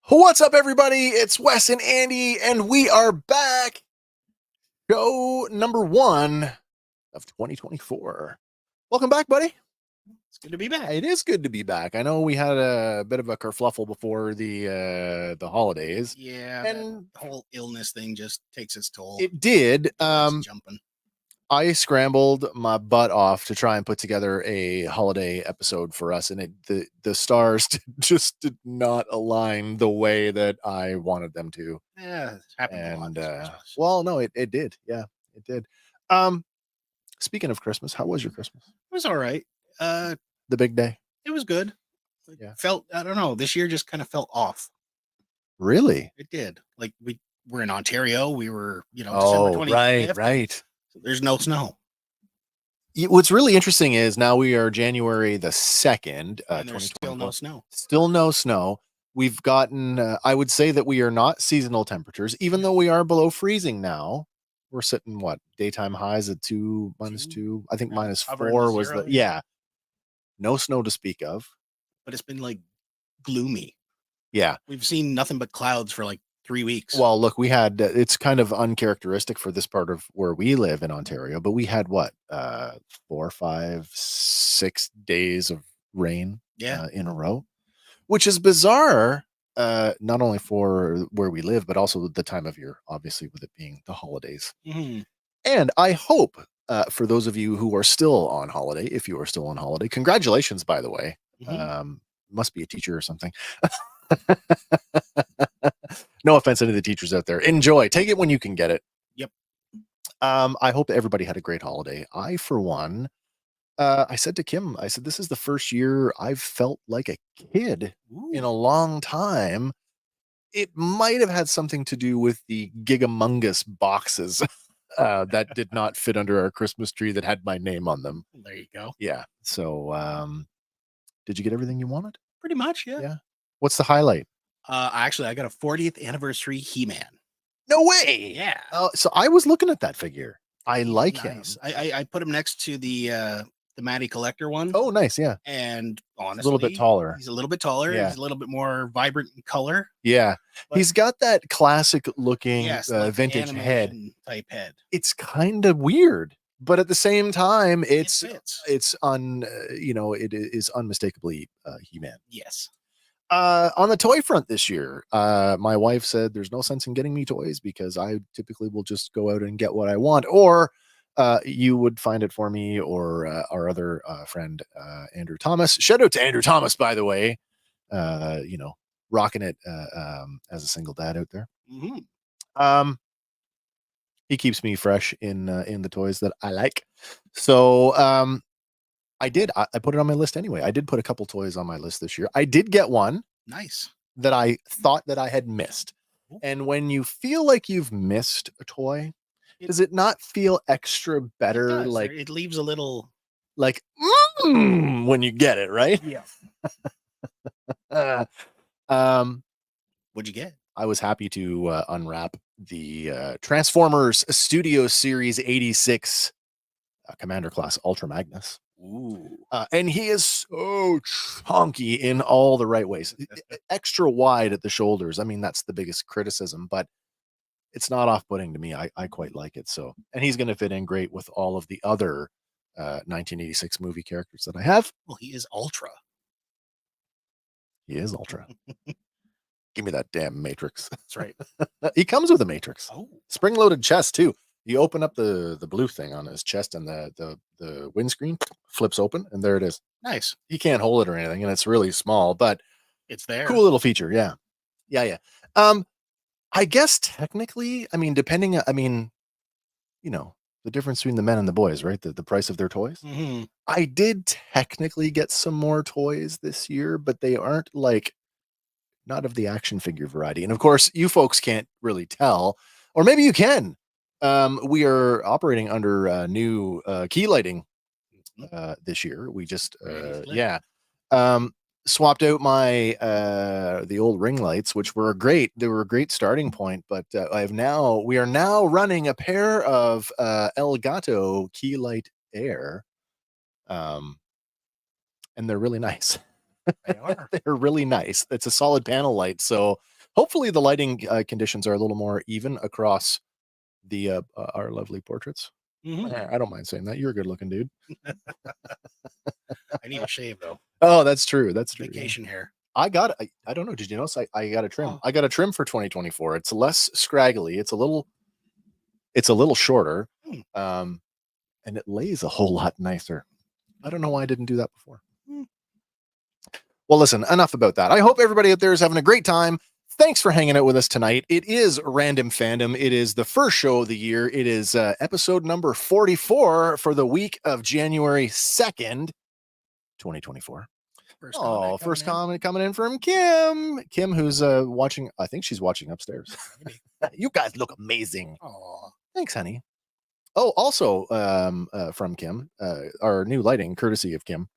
What's up, everybody? It's Wes and Andy, and we are back. Show number 1 of 2024. Welcome back, buddy. It's good to be back. It is good to be back. I know we had a bit of a kerfluffle before the holidays. Yeah, and the whole illness thing just takes its toll. It did. Jumping. I scrambled my butt off to try and put together a holiday episode for us, and the stars just did not align the way that I wanted them to. Yeah, it's happened a lot. Well, no, it did. Yeah, it did. Speaking of Christmas, how was your Christmas? It was all right. The big day. It was good. Yeah. I don't know. This year just kind of felt off. Really? It did. Like we're in Ontario. We were, Oh, December 25th. right. There's no snow. What's really interesting is now we are January the 2nd. And there's still no snow. Still no snow. We've gotten, I would say that we are not seasonal temperatures, even though we are below freezing now. We're sitting, daytime highs at -2. I think -4 was the, yeah. No snow to speak of. But it's been like gloomy. Yeah. We've seen nothing but clouds for like 3 weeks. Well, look, we had, it's kind of uncharacteristic for this part of where we live in Ontario, but we had 4, 5, 6 days of rain in a row, which is bizarre, not only for where we live, but also the time of year, obviously, with it being the holidays. Mm-hmm. And I hope for those of you who are still on holiday, if you are still on holiday, congratulations, by the way. Mm-hmm. Must be a teacher or something. No offense to any of the teachers out there. Enjoy. Take it when you can get it. Yep. I hope everybody had a great holiday. I, for one, I said to Kim, I said, this is the first year I've felt like a kid in a long time. It might have had something to do with the gigamongous boxes that did not fit under our Christmas tree that had my name on them. There you go. Yeah. So, did you get everything you wanted? Pretty much, yeah. Yeah. What's the highlight? Actually, I got a 40th anniversary He-Man. No way. Yeah. So I was looking at that figure. I like him. I put him next to the Matty Collector one. Oh, nice. Yeah. And honestly, a little bit taller. He's a little bit taller. Yeah. He's a little bit more vibrant in color. Yeah. But he's got that classic looking vintage head. Type head. It's kind of weird, but at the same time, it is unmistakably He-Man. Yes. On the toy front this year, my wife said there's no sense in getting me toys because I typically will just go out and get what I want, or you would find it for me, or our other friend, Andrew Thomas. Shout out to Andrew Thomas, by the way, rocking it as a single dad out there. Mm-hmm. He keeps me fresh in the toys that I like. So I put it on my list anyway. I did put a couple toys on my list this year. I did get one. Nice. That I thought that I had missed. And when you feel like you've missed a toy, does it not feel extra better? Like it leaves a little like when you get it, right? Yeah. What'd you get? I was happy to unwrap the Transformers Studio Series 86 Commander Class Ultra Magnus. Ooh. And he is so chunky in all the right ways. Extra wide at the shoulders. I mean, that's the biggest criticism, but it's not off-putting to me. I quite like it. So, and he's going to fit in great with all of the other 1986 movie characters that I have. Well, he is Ultra. He is Ultra. Give me that damn Matrix. That's right. He comes with a Matrix. Oh. Spring-loaded chest too. You open up the blue thing on his chest, and the windscreen flips open, and there it is. Nice. He can't hold it or anything, and it's really small, but it's there. Cool little feature. Yeah. I guess technically, I mean, depending, I mean, you know, the difference between the men and the boys, right? The price of their toys. Mm-hmm. I did technically get some more toys this year, but they aren't like not of the action figure variety. And of course, you folks can't really tell, or maybe you can. We are operating under new key lighting this year. We just Ready, flip. yeah. Um swapped out my the old ring lights, which were great. They were a great starting point, but we are now running a pair of Elgato key light air. Um and they're really nice. They are. They're really nice. It's a solid panel light, so hopefully the lighting conditions are a little more even across the our lovely portraits. Mm-hmm. I don't mind saying that. You're a good looking dude. I need a shave though. Oh, that's true. That's true. Yeah. Vacation hair. I got it. I don't know. Did you notice I got a trim? Oh. I got a trim for 2024. It's less scraggly. It's a little shorter. Hmm. And it lays a whole lot nicer. I don't know why I didn't do that before. Well, listen, enough about that. I hope everybody out there is having a great time. Thanks for hanging out with us tonight. It is Random Fandom. It is the first show of the year. It is episode number 44 for the week of January 2nd, 2024. First comment coming in from Kim. Kim, who's watching. I think she's watching upstairs. You guys look amazing. Oh, thanks, honey. Oh, also from Kim, our new lighting, courtesy of Kim.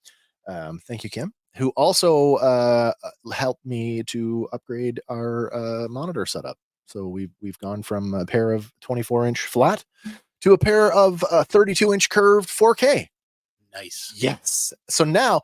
Thank you, Kim, who also helped me to upgrade our monitor setup. So we've gone from a pair of 24-inch flat to a pair of 32-inch curved 4K. Nice. Yes. So now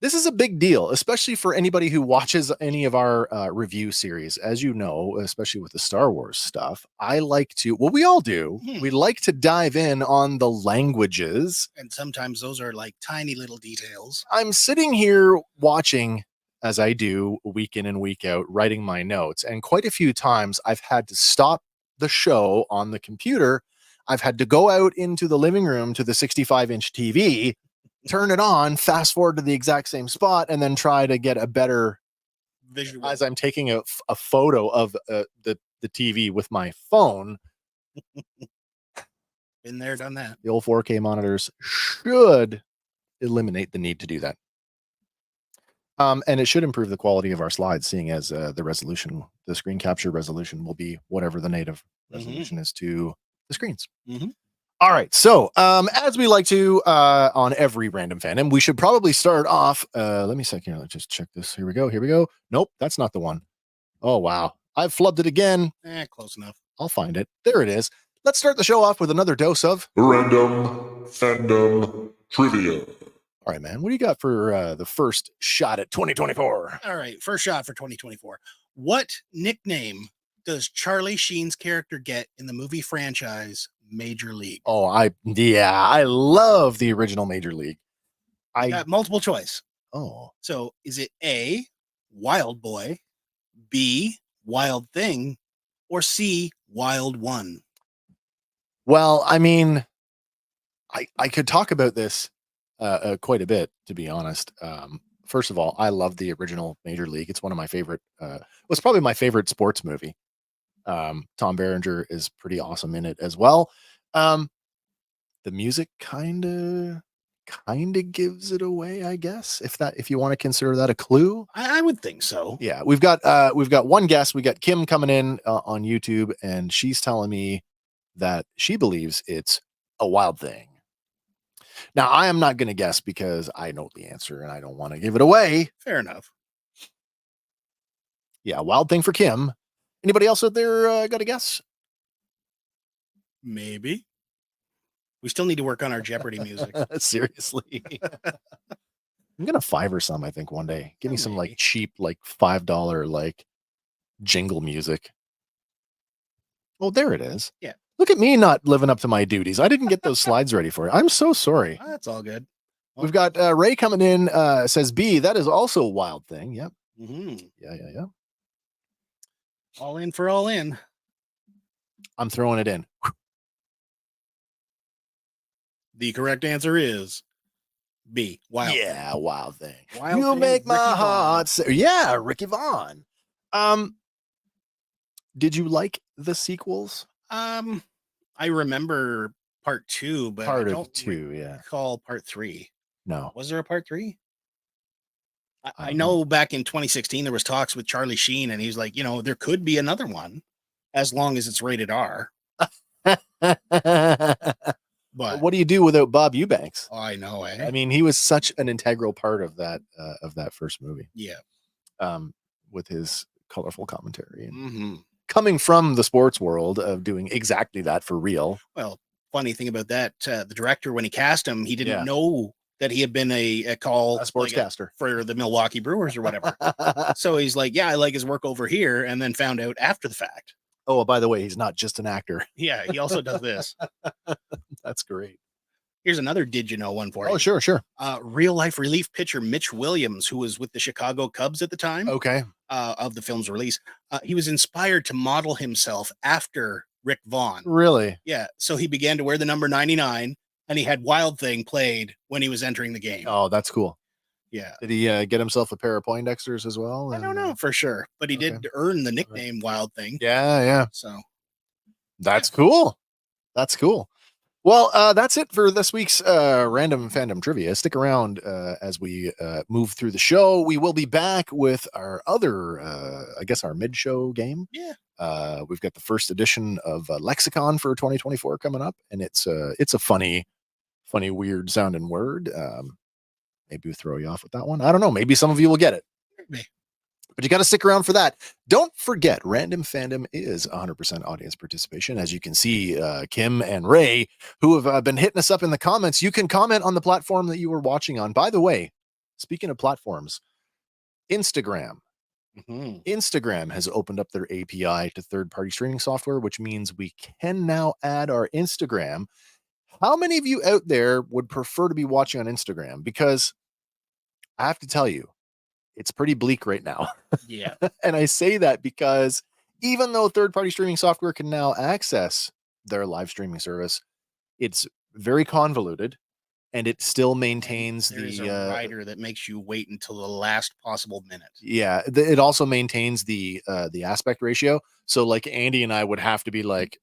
this is a big deal, especially for anybody who watches any of our review series. As you know, especially with the Star Wars stuff, I like to, well, we all do. We like to dive in on the languages. And sometimes those are like tiny little details. I'm sitting here watching, as I do week in and week out, writing my notes. And quite a few times I've had to stop the show on the computer. I've had to go out into the living room to the 65-inch TV, turn it on, fast forward to the exact same spot, and then try to get a better visual as I'm taking a photo of the TV with my phone. Been there, done that. The old 4K monitors should eliminate the need to do that. And it should improve the quality of our slides, seeing as the resolution, the screen capture resolution will be whatever the native resolution is to the screens. All right. So as we like to on every Random Fandom, we should probably start off. Let me a second here. Let's just check this. Here we go. Here we go. Nope, that's not the one. Oh, wow. I've flubbed it again. Close enough. I'll find it. There it is. Let's start the show off with another dose of Random Fandom Trivia. All right, man. What do you got for the first shot at 2024? All right. First shot for 2024. What nickname does Charlie Sheen's character get in the movie franchise Major League? Oh, I love the original Major League. I got multiple choice. Oh. So is it A, Wild Boy, B, Wild Thing, or C, Wild One? Well, I mean, I could talk about this quite a bit, to be honest. First of all, I love the original Major League. It's one of my favorite. Was probably my favorite sports movie. Tom Berenger is pretty awesome in it as well. The music kind of gives it away, I guess. If you want to consider that a clue, I would think so. Yeah, we've got one guest. We got Kim coming in on YouTube, and she's telling me that she believes it's a Wild Thing. Now, I am not going to guess because I know the answer and I don't want to give it away. Fair enough. Yeah, Wild Thing for Kim. Anybody else out there got a guess? Maybe. We still need to work on our Jeopardy music. Seriously. I'm going to Fiverr some, I think, one day. Give me some like cheap, like $5 like jingle music. Oh, there it is. Yeah. Look at me not living up to my duties. I didn't get those slides ready for it. I'm so sorry. That's all good. We've got Ray coming in, says B. That is also a Wild Thing. Yep. Yeah. All in for all in. I'm throwing it in. The correct answer is B. Wild Thing. Wild Thing. Wild you Thing, make my Ricky heart say, yeah, Ricky Vaughn. Did you like the sequels? I remember part 2, but Part I of don't 2, yeah. recall part 3. No. Was there a part 3? I I don't know. know back in 2016 there was talks with Charlie Sheen, and he's like, there could be another one as long as it's rated R. But What do you do without Bob Eubanks? I know, I mean, he was such an integral part of that first movie. Yeah. With his colorful commentary and Mm-hmm. coming from the sports world of doing exactly that for real. Well, funny thing about that, the director, when he cast him, he didn't Yeah. know that he had been a call A sportscaster for the Milwaukee Brewers or whatever. So he's like, yeah, I like his work over here, and then found out after the fact. Oh, by the way, he's not just an actor. Yeah, he also does this. That's great. Here's another did you know one for you. Oh, sure. Real life relief pitcher Mitch Williams, who was with the Chicago Cubs at the time Okay. of the film's release, he was inspired to model himself after Rick Vaughn. Really? Yeah, so he began to wear the number 99, and he had Wild Thing played when he was entering the game. Oh, that's cool. Yeah. Did he get himself a pair of Poindexters as well? I don't know for sure, but he did earn the nickname Wild Thing. Yeah. So that's cool. That's cool. Well, that's it for this week's Random Fandom Trivia. Stick around as we move through the show. We will be back with our other, our mid-show game. Yeah. We've got the first edition of Lexicon for 2024 coming up, and it's a funny, weird sounding word. Maybe we throw you off with that one. I don't know. Maybe some of you will get it. Maybe. But you got to stick around for that. Don't forget, Random Fandom is 100% audience participation. As you can see, Kim and Ray, who have been hitting us up in the comments, you can comment on the platform that you were watching on. By the way, speaking of platforms, Instagram. Mm-hmm. Instagram has opened up their API to third-party streaming software, which means we can now add our Instagram. How many of you out there would prefer to be watching on Instagram? Because I have to tell you, it's pretty bleak right now. Yeah. And I say that because even though third-party streaming software can now access their live streaming service, it's very convoluted, and it still maintains There's a rider that makes you wait until the last possible minute. Yeah, it also maintains the aspect ratio. So like Andy and I would have to be like,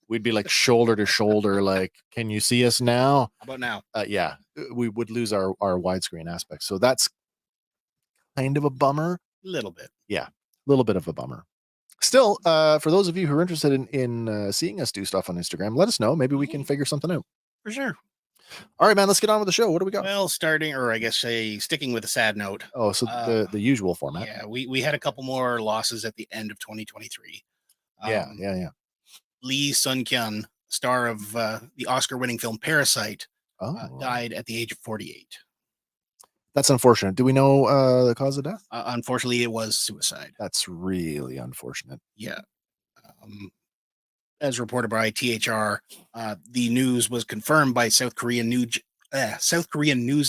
we'd be like shoulder to shoulder, like, can you see us now? How about now? Yeah, we would lose our widescreen aspect. So that's kind of a bummer. A little bit. Yeah, a little bit of a bummer. Still, for those of you who are interested in seeing us do stuff on Instagram, let us know. Maybe we can figure something out. For sure. All right, man, let's get on with the show. What do we got? Well, sticking with a sad note. Oh, so the usual format. Yeah, we had a couple more losses at the end of 2023. Yeah. Lee Sun-kyun, star of the Oscar-winning film Parasite, died at the age of 48. That's unfortunate. Do we know the cause of death? Unfortunately, it was suicide. That's really unfortunate. Yeah. As reported by THR, the news was confirmed by South Korean news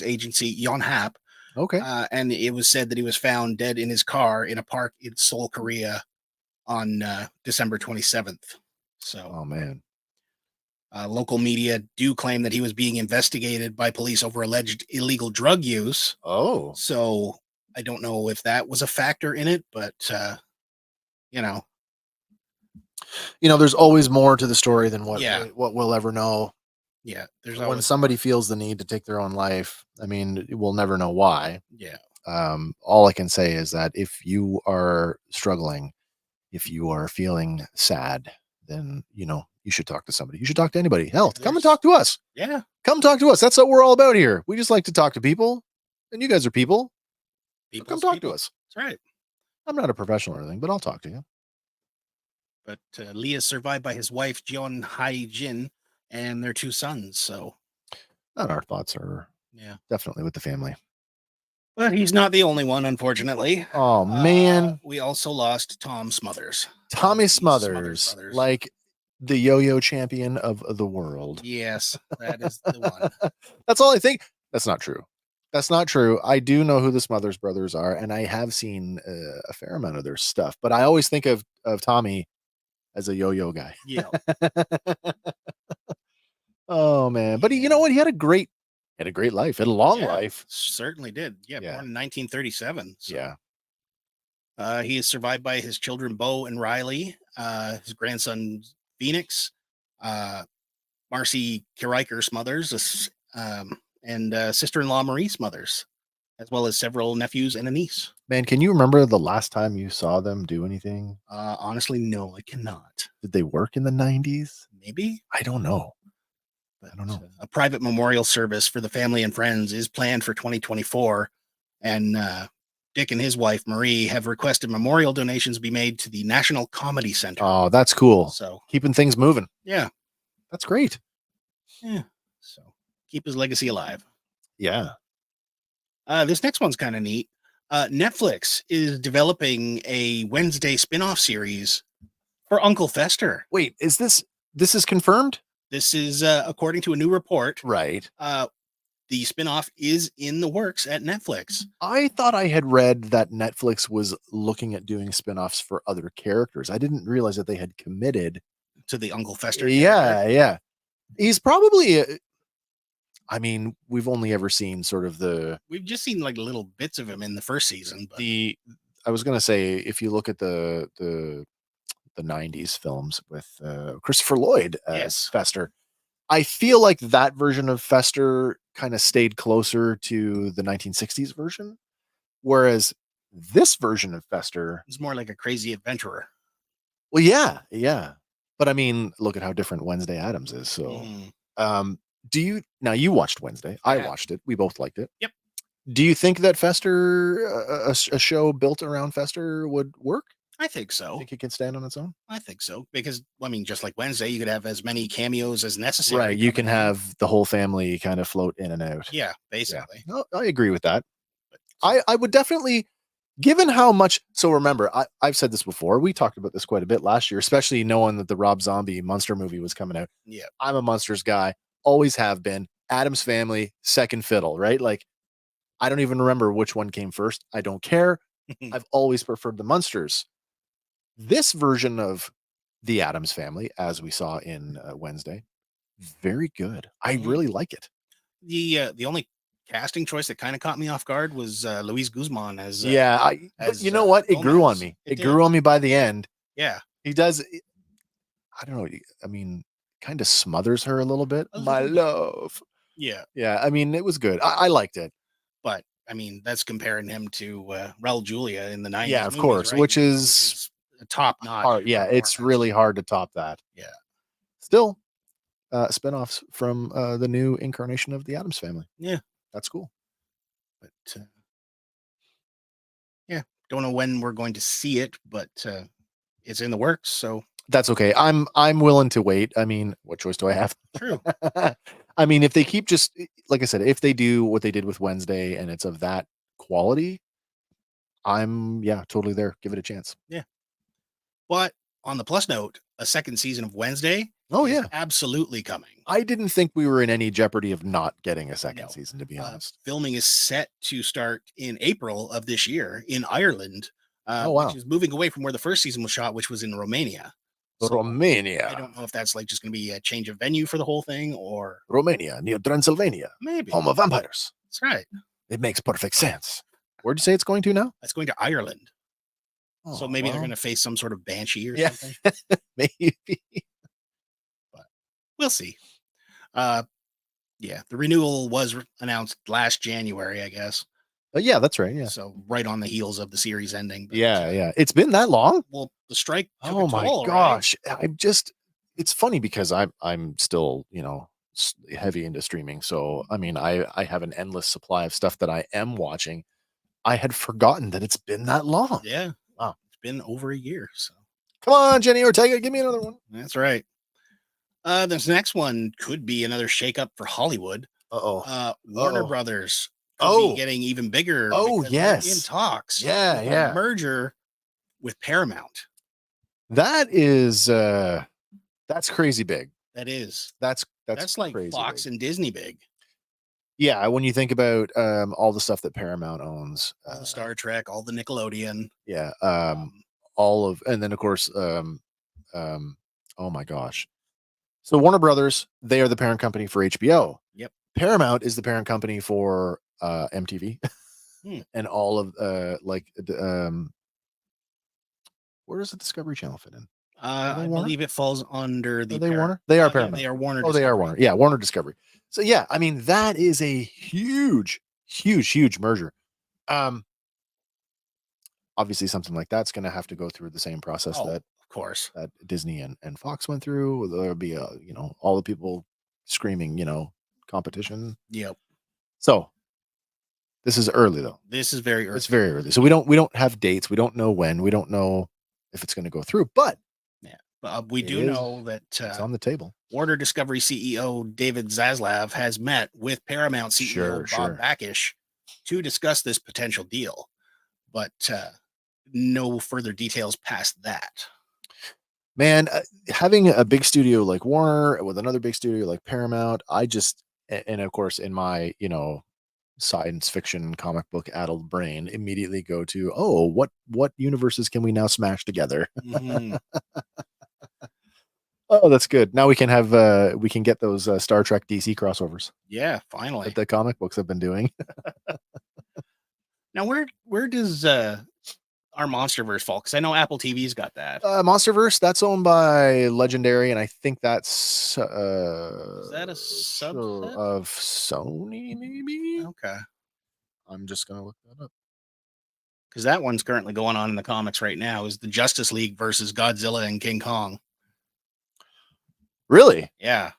agency Yonhap. Okay. And it was said that he was found dead in his car in a park in Seoul, Korea on December 27th. So, oh man. Local media do claim that he was being investigated by police over alleged illegal drug use. Oh. So I don't know if that was a factor in it, but there's always more to the story than what we'll ever know. Yeah. There's when somebody feels the need to take their own life, I mean, we'll never know why. Yeah. All I can say is that if you are struggling, if you are feeling sad, then, you should talk to somebody. You should talk to anybody. Hell, come and talk to us. Yeah. Come talk to us. That's what we're all about here. We just like to talk to people, and you guys are people. So come talk to us. That's right. I'm not a professional or anything, but I'll talk to you. But Lee is survived by his wife, Jeon Hae-jin, and their 2 sons. So, and our thoughts are definitely with the family. But he's not the only one, unfortunately. Oh, man. We also lost Tom Smothers. Tommy Smothers, like the yo-yo champion of the world. Yes, that is the one. That's all I think. That's not true. That's not true. I do know who the Smothers brothers are, and I have seen a fair amount of their stuff. But I always think of Tommy as a yo-yo guy. Yeah. Oh man, but you know what? He had a great life. Had a long life. Certainly did. Yeah, born in 1937. So. Yeah. He is survived by his children, Bo and Riley, his grandson, Phoenix, uh, Marcy Kiriker Smothers, and sister-in-law, Marie Smothers, as well as several nephews and a niece. Man, can you remember the last time you saw them do anything? Honestly, no, I cannot. Did they work in the 90s? Maybe. I don't know. But, I don't know. A private memorial service for the family and friends is planned for 2024. And Dick and his wife, Marie, have requested memorial donations be made to the National Comedy Center. Oh, that's cool. So, Keeping things moving. yeah. That's great. Yeah. So, keep his legacy alive. Yeah. This next one's kind of neat. Netflix is developing a Wednesday spinoff series for Uncle Fester. Wait, this is confirmed? This is according to a new report. Right. The spinoff is in the works at Netflix. I thought I had read that Netflix was looking at doing spinoffs for other characters. I didn't realize that they had committed To the Uncle Fester. Yeah, character. yeah. He's probably I mean, we've only ever seen sort of We've just seen like little bits of him in the first season. But I was going to say, if you look at the 90s films with Christopher Lloyd as Yes. Fester, I feel like that version of Fester kind of stayed closer to the 1960s version, whereas this version of Fester, it's more like a crazy adventurer. well, yeah. But I mean, look at how different Wednesday Addams is. So, Mhm. you watched Wednesday? I Yeah. watched it. We both liked it. Yep. Do you think that Fester, a show built around Fester, would work? I think so. Think it can stand on its own? I think so. Because, I mean, just like Wednesday, you could have as many cameos as necessary. Right. You can coming in. have the whole family kind of float in and out. Yeah, basically. No, I agree with that. But, I would definitely, given how much. So remember, I've said this before. We talked about this quite a bit last year, especially knowing that the Rob Zombie Monster movie was coming out. yeah. I'm a Monsters guy, always have been. Addams Family, second fiddle, right? Like, I don't even remember which one came first. I don't care. I've always preferred the Munsters. This version of the Addams Family, as we saw in Wednesday, very good. I Mhm. really like it. The only casting choice that kind of caught me off guard was Luis Guzman as But as, you know what? It grew on Gomez. me. It It grew on me by the end. yeah. He does. I don't know. I mean, kind of smothers her a little bit. A My little bit. love. Yeah. Yeah. I mean, it was good. I liked it. But I mean, that's comparing him to Raul Julia in the 90s. Yeah, of movies, course, right? which is a top notch. hard. Yeah, it's really hard to top that. Yeah. Still, spinoffs from the new incarnation of the Addams Family. Yeah. That's cool. But yeah, don't know when we're going to see it, but it's in the works. So That's okay. I'm willing to wait. I mean, what choice do I have? true. I mean, if they keep just like I said, if they do what they did with Wednesday and it's of that quality, I'm totally there. Give it a chance. But on the plus note, a second season of Wednesday Oh is yeah. absolutely coming. I didn't think we were in any jeopardy of not getting a second No. season, to be honest. Filming is set to start in April of this year in Ireland, Oh, wow. which is moving away from where the first season was shot, which was in Romania. So Romania. I don't know if that's like just going to be a change of venue for the whole thing, or Romania, near Transylvania, maybe. home of vampires. That's right. It makes perfect sense. Where'd you say it's going to now? It's going to Ireland. So Oh, maybe they're well, going to face some sort of banshee or Yeah. something. maybe. We'll see. Yeah, the renewal was announced last January, I guess. Yeah, that's right. Yeah. So right on the heels of the series ending. But, Yeah. It's been that long? Well, the strike took Oh a my toll, right? gosh. It's funny because I'm still, heavy into streaming. So, I mean, I have an endless supply of stuff that I am watching. I had forgotten that it's been that long. Yeah. Wow. It's been over a year. So Come on, Jenny Ortega, give me another one. that's right. This next one could be another shakeup for Hollywood. Uh-oh. Warner Uh-oh. Brothers could Oh. be getting even bigger. Oh, because they're in yes. talks. Yeah, with a yeah. merger with Paramount. That is that's crazy big. That is. That's That's like crazy Fox big. and Disney big. Yeah, when you think about all the stuff that Paramount owns, All the Star Trek, all the Nickelodeon. yeah, Um, all of, and then of course, oh my gosh. So Warner Brothers, they are the parent company for HBO. Yep. Paramount is the parent company for MTV Hmm. and all of Where does the Discovery Channel fit in? they I Warner? believe it falls under the Are they Warner? They are yeah, Paramount. they are Warner. Oh, they are Discovery. Warner. Yeah, Warner Discovery. So yeah, I mean that is a huge, huge, huge merger. Obviously something like that's going to have to go through the same process Oh, that of course. that Disney and Fox went through. There'll be all the people screaming, competition. Yep. So this is early though. This is very early. It's very early. So we don't have dates. We don't know when. We don't know if it's going to go through. But we do know that it's on the table. Warner Discovery CEO David Zaslav has met with Paramount CEO Bob Bakish to discuss this potential deal, but no further details past that. Man, having a big studio like Warner with another big studio like Paramount, and of course in my, science fiction comic book addled brain immediately go to, what universes can we now smash together? Mm-hmm. Oh, that's good. Now we can get those Star Trek DC crossovers. Yeah, finally. That the comic books have been doing. Now, where does our MonsterVerse fall? Because I know Apple TV's got that. MonsterVerse, that's owned by Legendary, and I think that's is that a subset of Sony, maybe? Okay. I'm just gonna look that up. Because that one's currently going on in the comics right now, is the Justice League versus Godzilla and King Kong. Really? Yeah.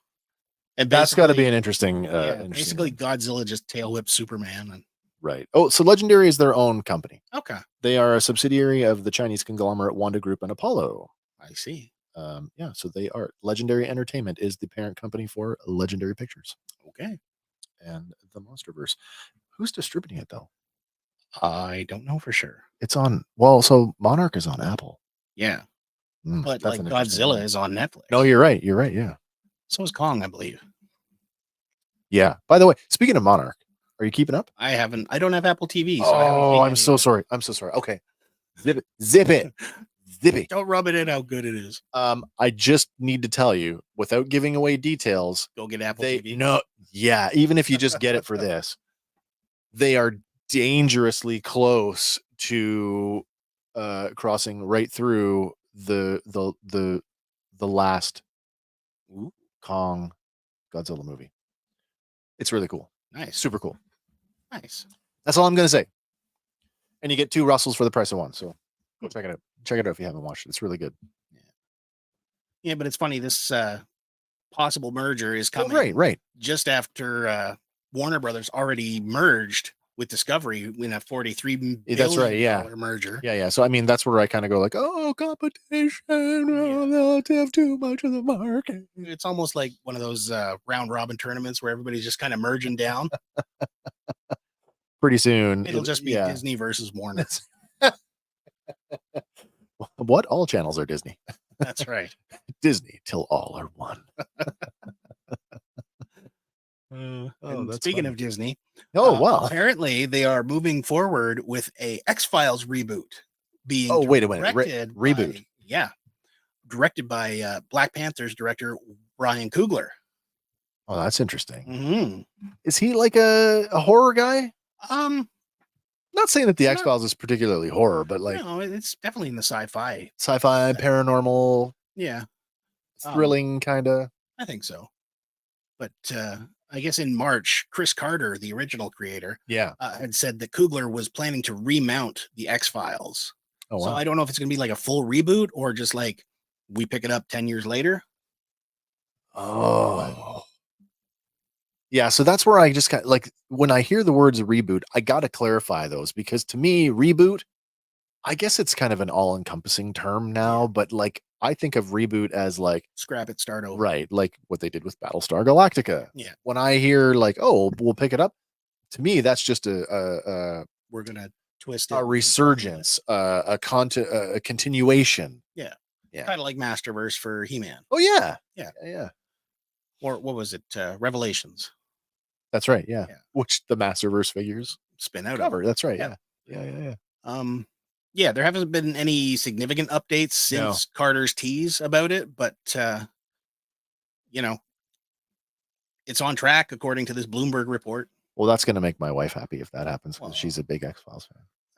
And that's got to be an interesting. Basically, Godzilla just tail whips Superman. And right. Oh, so Legendary is their own company. Okay. They are a subsidiary of the Chinese conglomerate Wanda Group and Apollo. I see. Yeah. So they are Legendary Entertainment is the parent company for Legendary Pictures. Okay. And the MonsterVerse. Who's distributing it though? I don't know for sure. It's on. Well, so Monarch is on Apple. Yeah. But like Godzilla is on Netflix. No, you're right. You're right. Yeah. So is Kong, I believe. Yeah. By the way, speaking of Monarch, are you keeping up? I don't have Apple TV. So I'm so sorry. I'm so sorry. Okay. Zip it. Zip it. Don't rub it in how good it is. I just need to tell you, without giving away details, go get Apple TV. No, yeah. Even if you just get it for this, they are dangerously close to crossing right through the last Kong Godzilla movie. It's really cool. Nice. Super cool. Nice. That's all I'm gonna say. And you get 2 Russells for the price of 1. So go check it out. Check it out if you haven't watched it. It's really good. Yeah, but it's funny. This possible merger is coming right just after Warner Brothers already merged with Discovery in a $43 billion merger. Yeah. So I mean, that's where I kind of go like, competition. They'll have too much of the market. It's almost like one of those round robin tournaments where everybody's just kind of merging down. Pretty soon, it'll just be Disney versus Warner. What? All channels are Disney. That's right. Disney till all are one. Speaking of Disney, wow! Apparently, they are moving forward with a X-Files reboot. Being wait a minute, reboot? Directed by Black Panther's director Ryan Coogler. Oh, that's interesting. Mm-hmm. Is he like a horror guy? Not saying that the X-Files is particularly horror, but like, no, it's definitely in the sci-fi, paranormal, thrilling kind of. I think so. But I guess in March, Chris Carter, the original creator, had said that Coogler was planning to remount the X-Files. Oh, wow. So I don't know if it's going to be like a full reboot or just like we pick it up 10 years later. Oh. Yeah, so that's where I just got like when I hear the words reboot, I got to clarify those because to me, reboot, I guess it's kind of an all-encompassing term now, but like I think of reboot as like scrap it, start over. Right, like what they did with Battlestar Galactica. Yeah. When I hear like, oh, we'll pick it up, to me that's just a we're gonna twist it, a resurgence, a continuation. Yeah. Kind of like Masterverse for He-Man. Oh yeah. Or what was it? Revelations. That's right. Yeah. Which the Masterverse figures spin out cover. Over. That's right. Yeah. There haven't been any significant updates since Carter's tease about it, but it's on track according to this Bloomberg report. Well, that's going to make my wife happy if that happens because she's a big X-Files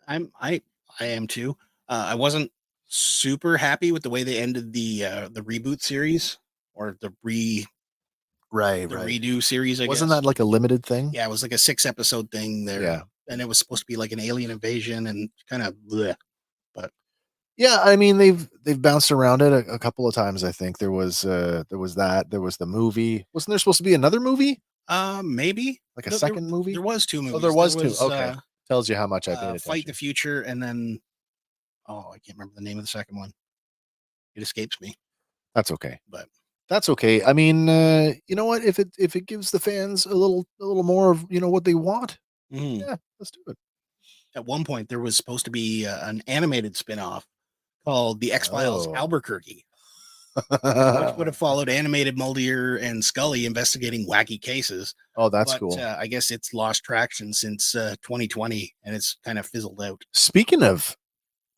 fan. I am too. I wasn't super happy with the way they ended the reboot series or the redo series. I Wasn't guess. that like a limited thing? Yeah, it was like a 6-episode thing there. Yeah. And it was supposed to be like an alien invasion and kind of bleh. But Yeah, I mean they've bounced around it a couple of times. I think there was that, there was the movie. Wasn't there supposed to be another movie? Maybe Like a No, second movie? There was 2 movies. Oh, there was two. Okay. Tells you how much I paid attention. Fight the Future, and then I can't remember the name of the second one. It escapes me. That's okay. But that's okay. I mean, you know what? If it gives the fans a little more of what they want, yeah, let's do it. At one point, there was supposed to be an animated spinoff called The X-Files Albuquerque, which would have followed animated Mulder and Scully investigating wacky cases. Oh, that's cool. I guess it's lost traction since 2020, and it's kind of fizzled out. Speaking of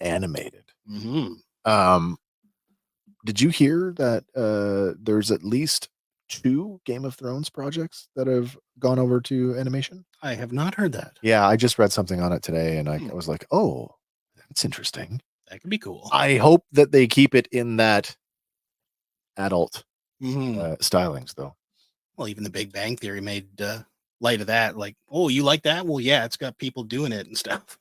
animated, did you hear that there's at least 2 Game of Thrones projects that have gone over to animation? I have not heard that. Yeah, I just read something on it today, and I was like, oh, that's interesting. That could be cool. I hope that they keep it in that adult stylings, though. Well, even the Big Bang Theory made light of that. Like, oh, you like that? Well, yeah, it's got people doing it and stuff.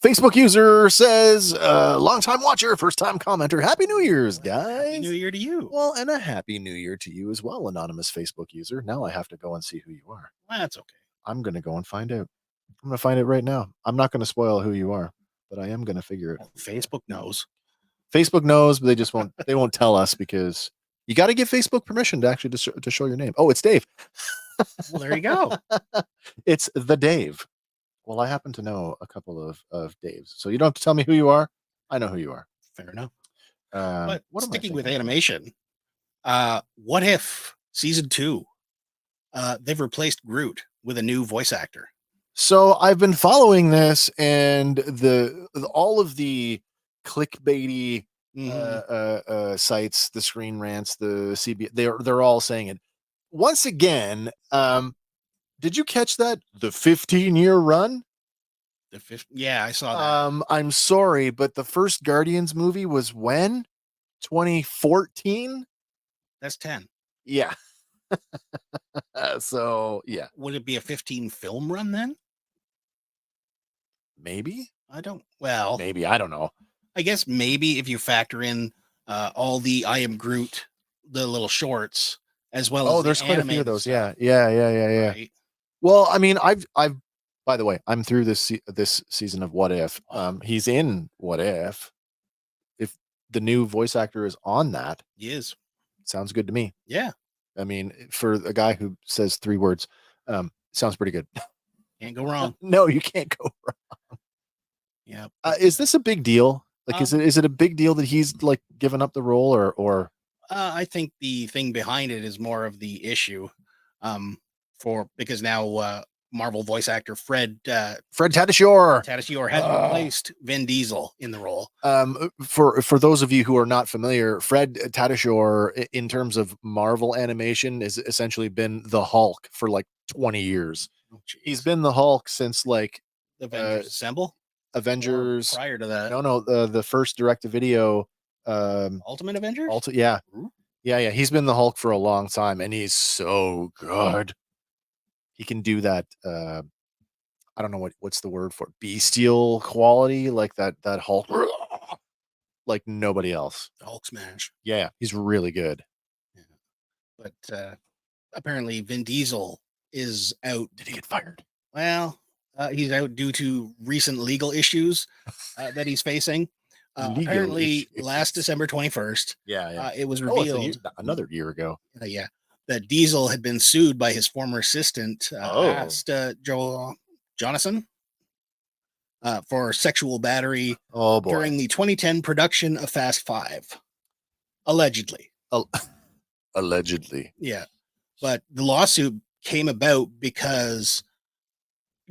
Facebook user says, long-time watcher, first-time commenter, Happy New Year's, guys. Happy New Year to you. Well, and a Happy New Year to you as well, anonymous Facebook user. Now I have to go and see who you are. That's okay. I'm going to go and find out. I'm going to find it right now. I'm not going to spoil who you are, but I am going to figure it. Well, Facebook knows. Facebook knows, but they won't tell us because you got to give Facebook permission to actually to show your name. Oh, it's Dave. Well, there you go. It's the Dave. Well, I happen to know a couple of Daves, so you don't have to tell me who you are. I know who you are. Fair enough. But sticking with animation, What If Season 2? They've replaced Groot with a new voice actor. So I've been following this, and all of the clickbaity sites, the Screen Rants, the CB, they're all saying it. Once again, did you catch that? The 15-year run? Yeah, I saw that. I'm sorry, but the first Guardians movie was when? 2014? That's 10. Yeah. So, yeah. Would it be a 15 film run then? Maybe. Maybe. I don't know. I guess maybe if you factor in all the I Am Groot, the little shorts, as well as there's quite a few of those. Stuff. Yeah. Right? Well, I mean, I've by the way, I'm through this season of What If. He's in What If. If the new voice actor is on that, He is. Sounds good to me. Yeah. I mean, for a guy who says 3 words, sounds pretty good. Can't go wrong. No, you can't go wrong. Yeah. Is this a big deal? Like, is it a big deal that he's like given up the role, or? I think the thing behind it is more of the issue, because now Marvel voice actor Fred Tatasciore has replaced Vin Diesel in the role. For those of you who are not familiar, Fred Tatasciore, in terms of Marvel animation, has essentially been the Hulk for like 20 years. Oh, he's been the Hulk since like Avengers Assemble. Avengers. Or prior to that, no, the first direct-to-video. Ultimate Avengers. Yeah. He's been the Hulk for a long time, and he's so good. He can do that. I don't know what's the word for it. Bestial quality, like that Hulk, like nobody else. The Hulk smash. Yeah, he's really good. Yeah. But apparently, Vin Diesel is out. Did he get fired? Well, he's out due to recent legal issues that he's facing. Apparently, last December 21st, it was revealed another year ago. That Diesel had been sued by his former assistant, Jonathan, for sexual battery during the 2010 production of Fast 5. Allegedly. Allegedly. Yeah. But the lawsuit came about because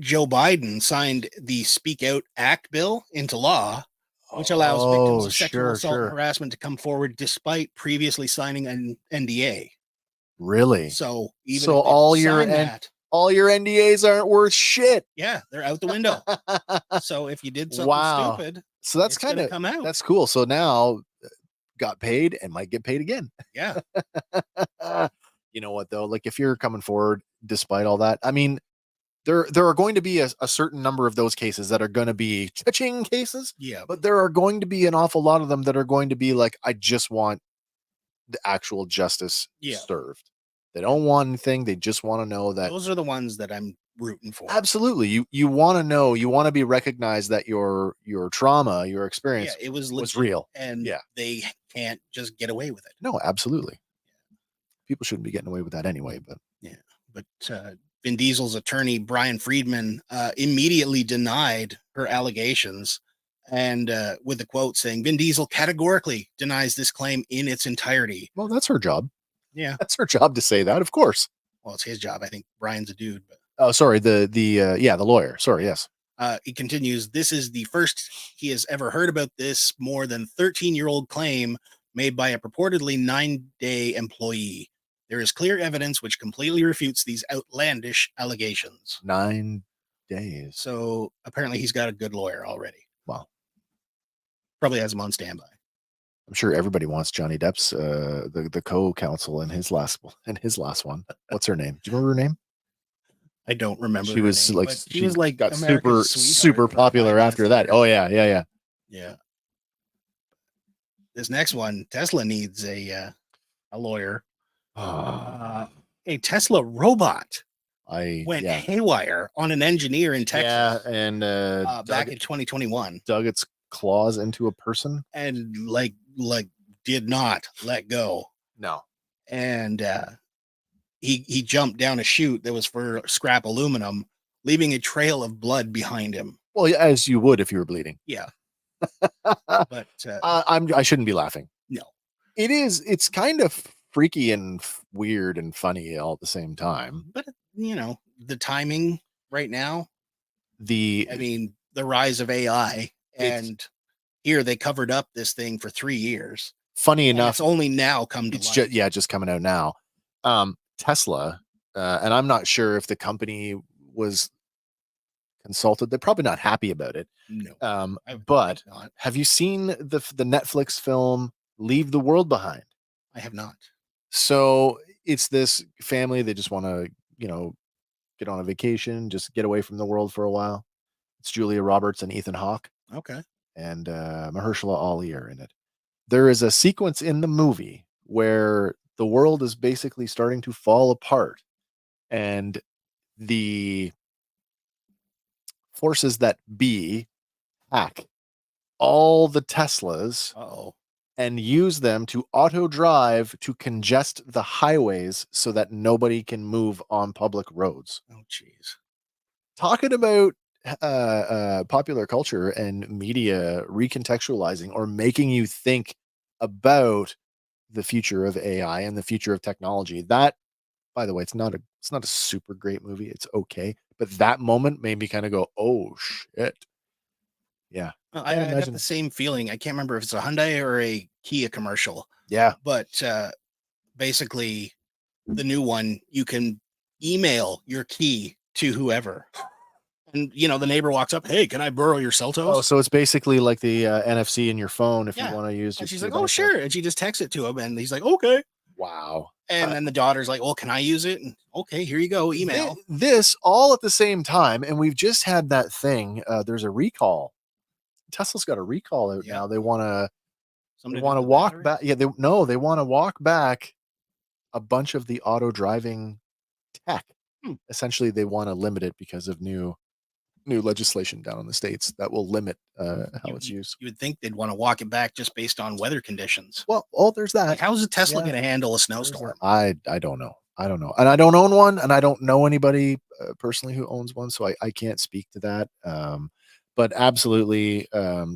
Joe Biden signed the Speak Out Act bill into law, which allows victims of sexual assault and harassment to come forward despite previously signing an NDA. Really? So even all your All your NDAs aren't worth shit. Yeah, they're out the window. So if you did something Wow. stupid, So that's it's gonna kind of come out. that's cool. So now got paid and might get paid again. Yeah. You know what though? Like if you're coming forward despite all that, I mean, there are going to be a certain number of those cases that are going to be cha-ching cases, Yeah. but there are going to be an awful lot of them that are going to be like, I just want the actual justice Yeah. served. They don't want anything. They just want to know that. Those are the ones that I'm rooting for. Absolutely. You want to know, you want to be recognized that your trauma, your experience Yeah, it was was legit, real. and Yeah. they can't just get away with it. No, absolutely. People shouldn't be getting away with that anyway, but Yeah. But Vin Diesel's attorney, Brian Friedman, immediately denied her allegations, and with the quote saying, Vin Diesel categorically denies this claim in its entirety. well, that's her job. Yeah. That's her job to say that, of course. Well, it's his job. I think Brian's a dude, but Oh, sorry, the lawyer. Sorry, yes. he continues, this is the first he has ever heard about this more than 13-year-old claim made by a purportedly 9-day employee. There is clear evidence which completely refutes these outlandish allegations. 9 days. So apparently he's got a good lawyer already. Wow. Probably has him on standby. I'm sure everybody wants Johnny Depp's the co-counsel in his last one. What's her name? Do you remember her name? I don't remember. She her was name, like but she was like got America's super sweetheart for popular 5 after that. years. Oh yeah. Yeah. This next one, Tesla needs a lawyer. A Tesla robot went haywire on an engineer in Texas. Yeah, and back in 2021, dug its claws into a person and like did not let go. No. And he jumped down a chute that was for scrap aluminum, leaving a trail of blood behind him. Well, yeah, as you would if you were bleeding. Yeah. But I shouldn't be laughing. No. It's kind of freaky and weird and funny all at the same time. But you know, the timing right now, the rise of AI, and here they covered up this thing for 3 years. Funny enough, it's only now come to light. Just coming out now. Tesla, and I'm not sure if the company was consulted. They're probably not happy about it. No. But have you seen the Netflix film Leave the World Behind? I have not. So it's this family, they just want to, get on a vacation, just get away from the world for a while. It's Julia Roberts and Ethan Hawke. Okay. And Mahershala Ali are in it. There is a sequence in the movie where the world is basically starting to fall apart, and the forces that be hack all the Teslas and use them to auto drive to congest the highways so that nobody can move on public roads. Oh, jeez. Talking about popular culture and media recontextualizing or making you think about the future of AI and the future of technology. That, by the way, it's not a super great movie. It's okay, but that moment made me kind of go, "Oh shit!" Yeah, I got the same feeling. I can't remember if it's a Hyundai or a Kia commercial. Yeah, but basically, the new one, you can email your key to whoever. And, the neighbor walks up, hey, can I borrow your cell toes? Oh, so it's basically like the NFC in your phone if you want to use. And she's like, oh, sure. And she just texts it to him. And he's like, okay. Wow. And then the daughter's like, well, can I use it? And, okay, here you go. Email. This all at the same time. And we've just had that thing. There's a recall. Tesla's got a recall out now. They want to walk back. Yeah, they want to walk back a bunch of the auto driving tech. Essentially, they want to limit it because of new legislation down in the States that will limit how it's used. You would think they'd want to walk it back just based on weather conditions. Well, there's that. Like, how's a Tesla going to handle a snowstorm? I don't know. And I don't own one, and I don't know anybody personally who owns one, so I can't speak to that. But absolutely,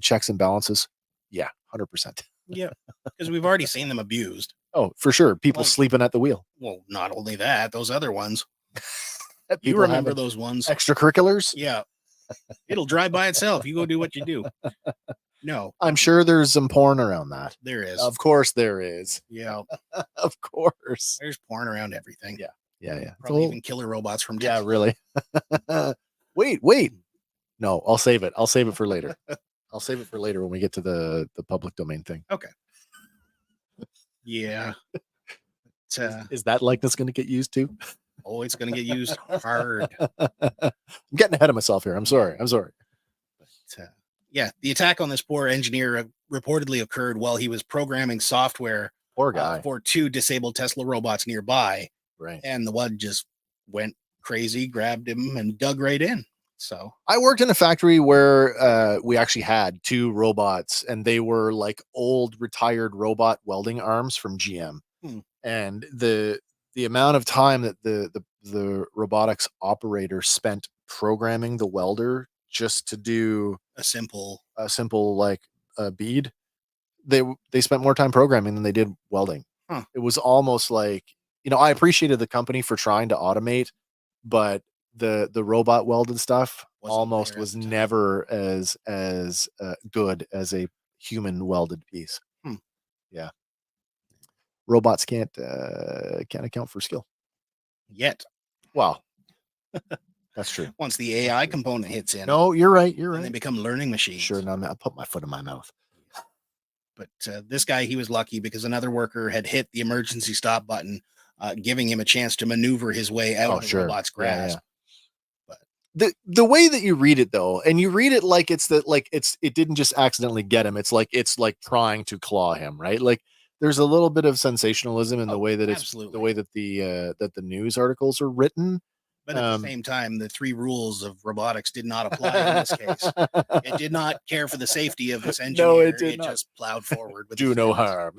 checks and balances. Yeah, 100%. Yeah, because we've already seen them abused. Oh, for sure. People sleeping at the wheel. Well, not only that, those other ones. You remember those ones. Extracurriculars? Yeah. It'll drive by itself. You go do what you do. No. I'm sure there's some porn around that. There is. Of course there is. Yeah. Of course. There's porn around everything. Yeah. Yeah. It's a Probably little- even killer robots from yeah, Texas. really. Wait. No, I'll save it. I'll save it for later. I'll save it for later when we get to the public domain thing. Okay. Yeah. Is that likeness going to get used too? Oh, it's going to get used hard. I'm getting ahead of myself here. I'm sorry. Yeah, the attack on this poor engineer reportedly occurred while he was programming software Poor guy. for 2 disabled Tesla robots nearby, Right. and the one just went crazy, grabbed him, and dug right in. So I worked in a factory where we actually had 2 robots, and they were like old retired robot welding arms from GM. And the amount of time that the robotics operator spent programming the welder just to do a simple like a bead, they spent more time programming than they did welding. It was almost like, I appreciated the company for trying to automate, but the robot welded stuff almost was never as good as a human welded piece. Yeah. Robots can't account for skill yet. Wow. That's true. Once the AI component hits in, no, you're right. they become learning machines. Sure. Now I'll put my foot in my mouth. But this guy, he was lucky because another worker had hit the emergency stop button, giving him a chance to maneuver his way out of the robot's grasp. But the way that you read it though, and you read it like it didn't just accidentally get him. It's like trying to claw him, right? Like there's a little bit of sensationalism in the way that the way that the news articles are written. But at the same time, the 3 rules of robotics did not apply in this case. It did not care for the safety of this engineer. No, it did not. Just plowed forward. With do no harm.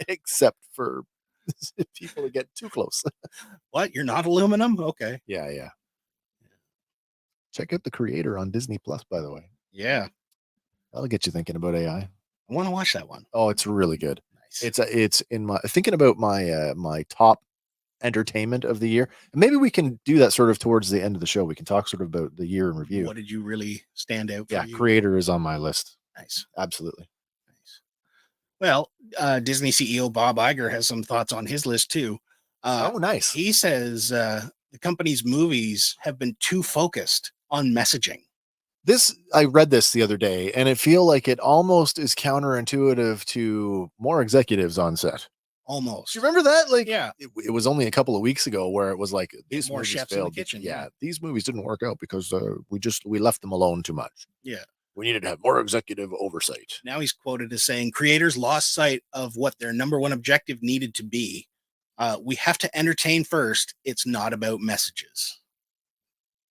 Except for people that get too close. What? You're not aluminum? Okay. Yeah. Check out The Creator on Disney Plus, by the way. Yeah. That'll get you thinking about AI. I want to watch that one. Oh, it's really good. Nice. It's in my thinking about my my top entertainment of the year. And maybe we can do that sort of towards the end of the show. We can talk sort of about the year in review. What did you really stand out for? Yeah, Creator is on my list. Nice. Absolutely. Nice. Well, Disney CEO Bob Iger has some thoughts on his list too. Oh, nice. He says the company's movies have been too focused on messaging. I read this the other day, and it feel like it almost is counterintuitive to more executives on set. Almost. Do you remember that? Like, yeah, it was only a couple of weeks ago where it was like these more movies chefs failed. in the kitchen. Yeah, these movies didn't work out because we left them alone too much. Yeah, we needed to have more executive oversight. Now he's quoted as saying, "Creators lost sight of what their number one objective needed to be. We have to entertain first. It's not about messages."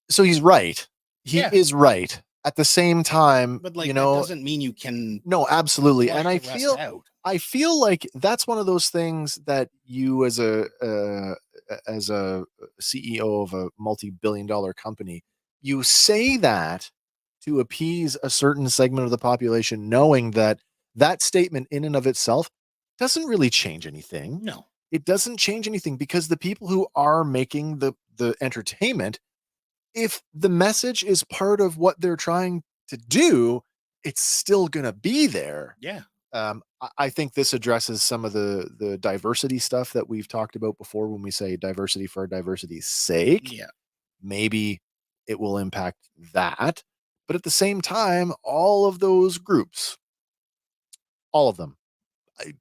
So he's right. He is right. At the same time, but like, that doesn't mean you can. No, absolutely. And I feel like that's one of those things that you as a CEO of a multi-billion-dollar company, you say that to appease a certain segment of the population, knowing that statement in and of itself doesn't really change anything. No, it doesn't change anything, because the people who are making the entertainment, if the message is part of what they're trying to do, it's still going to be there. Yeah. I think this addresses some of the diversity stuff that we've talked about before when we say diversity for diversity's sake. Yeah. Maybe it will impact that. But at the same time, all of those groups, all of them,